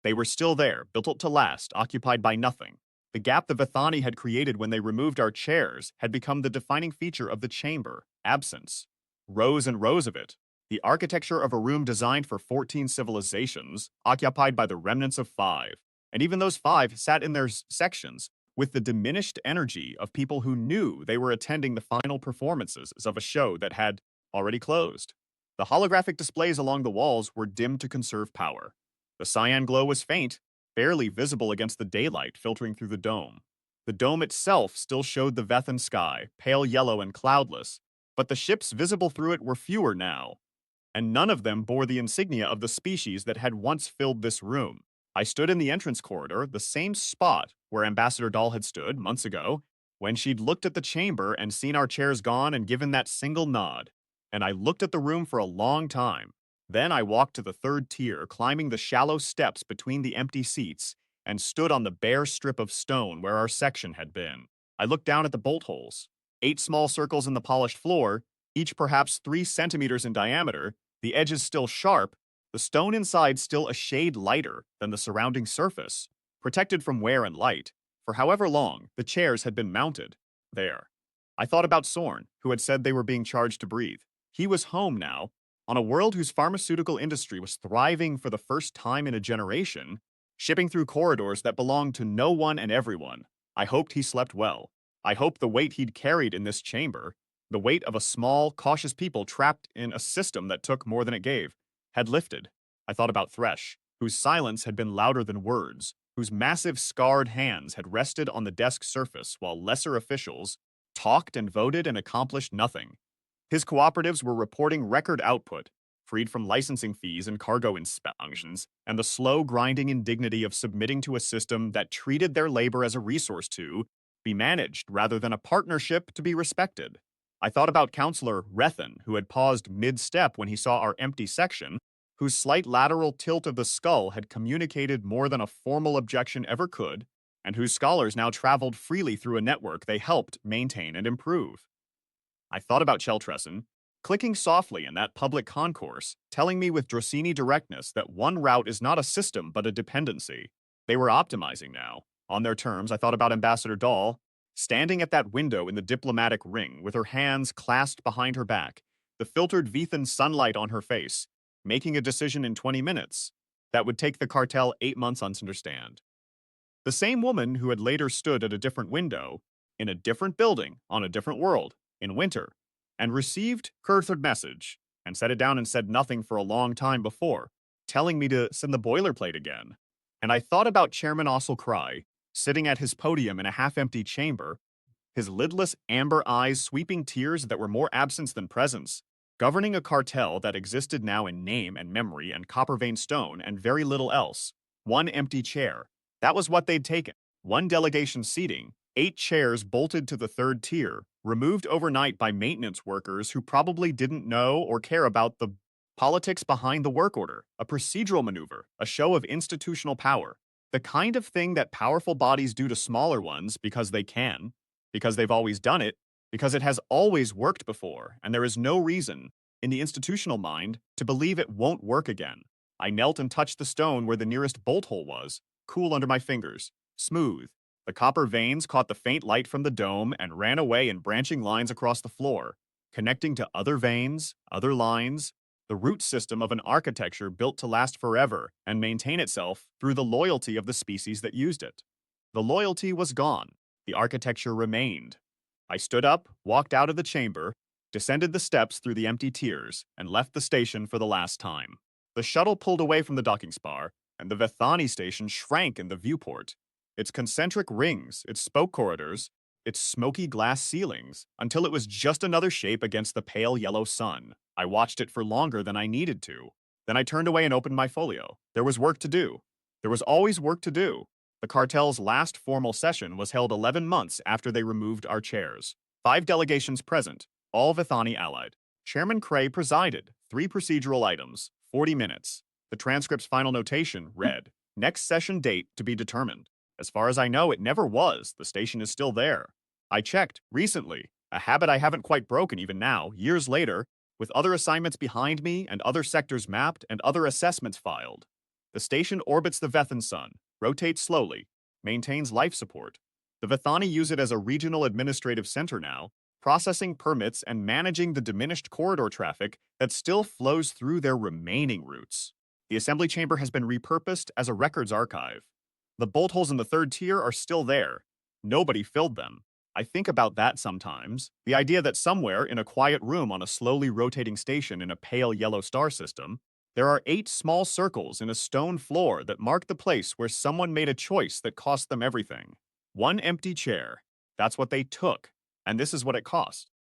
they were still there, built to last, occupied by nothing. The gap the Vithani had created when they removed our chairs had become the defining feature of the chamber, absence. Rows and rows of it. The architecture of a room designed for 14 civilizations, occupied by the remnants of 5. And even those 5 sat in their sections, with the diminished energy of people who knew they were attending the final performances of a show that had already closed. The holographic displays along the walls were dimmed to conserve power. The cyan glow was faint, barely visible against the daylight filtering through the dome. The dome itself still showed the Vethan sky, pale yellow and cloudless, but the ships visible through it were fewer now, and none of them bore the insignia of the species that had once filled this room. I stood in the entrance corridor, the same spot where Ambassador Dahl had stood months ago, when she'd looked at the chamber and seen our chairs gone and given that single nod. And I looked at the room for a long time. Then I walked to the third tier, climbing the shallow steps between the empty seats, and stood on the bare strip of stone where our section had been. I looked down at the bolt holes. 8 small circles in the polished floor, each perhaps 3 centimeters in diameter, the edges still sharp, the stone inside still a shade lighter than the surrounding surface, protected from wear and light, for however long the chairs had been mounted. There. I thought about Sorn, who had said they were being charged to breathe. He was home now, on a world whose pharmaceutical industry was thriving for the first time in a generation, shipping through corridors that belonged to no one and everyone. I hoped he slept well. I hoped the weight he'd carried in this chamber, the weight of a small, cautious people trapped in a system that took more than it gave, had lifted. I thought about Thresh, whose silence had been louder than words, whose massive scarred hands had rested on the desk surface while lesser officials talked and voted and accomplished nothing. His cooperatives were reporting record output, freed from licensing fees and cargo inspections, and the slow grinding indignity of submitting to a system that treated their labor as a resource to be managed rather than a partnership to be respected. I thought about Counselor Rethan, who had paused mid-step when he saw our empty section, whose slight lateral tilt of the skull had communicated more than a formal objection ever could, and whose scholars now traveled freely through a network they helped maintain and improve. I thought about Cheltressen, clicking softly in that public concourse, telling me with Drossini directness that one route is not a system but a dependency. They were optimizing now. On their terms, I thought about Ambassador Dahl, standing at that window in the diplomatic ring with her hands clasped behind her back, the filtered Vethan sunlight on her face, making a decision in 20 minutes that would take the cartel 8 months to understand. The same woman who had later stood at a different window, in a different building, on a different world, in winter, and received Kurth's message, and set it down and said nothing for a long time before, telling me to send the boilerplate again. And I thought about Chairman Ossel Cry, sitting at his podium in a half-empty chamber, his lidless amber eyes sweeping tears that were more absence than presence, governing a cartel that existed now in name and memory and copper-veined stone and very little else. One empty chair. That was what they'd taken. One delegation seating, 8 chairs bolted to the third tier, removed overnight by maintenance workers who probably didn't know or care about the politics behind the work order, a procedural maneuver, a show of institutional power, the kind of thing that powerful bodies do to smaller ones because they can, because they've always done it, because it has always worked before, and there is no reason, in the institutional mind, to believe it won't work again. I knelt and touched the stone where the nearest bolt hole was, cool under my fingers, smooth. The copper veins caught the faint light from the dome and ran away in branching lines across the floor, connecting to other veins, other lines, the root system of an architecture built to last forever and maintain itself through the loyalty of the species that used it. The loyalty was gone. The architecture remained. I stood up, walked out of the chamber, descended the steps through the empty tiers, and left the station for the last time. The shuttle pulled away from the docking spar, and the Vethani station shrank in the viewport. Its concentric rings, its spoke corridors, its smoky glass ceilings, until it was just another shape against the pale yellow sun. I watched it for longer than I needed to. Then I turned away and opened my folio. There was work to do. There was always work to do. The cartel's last formal session was held 11 months after they removed our chairs. 5 delegations present, all Vithani allied. Chairman Cray presided. 3 procedural items, 40 minutes. The transcript's final notation read, "Next session date to be determined." As far as I know, it never was. The station is still there. I checked recently. A habit I haven't quite broken even now, years later, with other assignments behind me and other sectors mapped and other assessments filed. The station orbits the Vethan sun, rotates slowly, maintains life support. The Vethani use it as a regional administrative center now, processing permits and managing the diminished corridor traffic that still flows through their remaining routes. The assembly chamber has been repurposed as a records archive. The bolt holes in the third tier are still there. Nobody filled them. I think about that sometimes. The idea that somewhere in a quiet room on a slowly rotating station in a pale yellow star system, there are 8 small circles in a stone floor that mark the place where someone made a choice that cost them everything. One empty chair. That's what they took, and this is what it cost.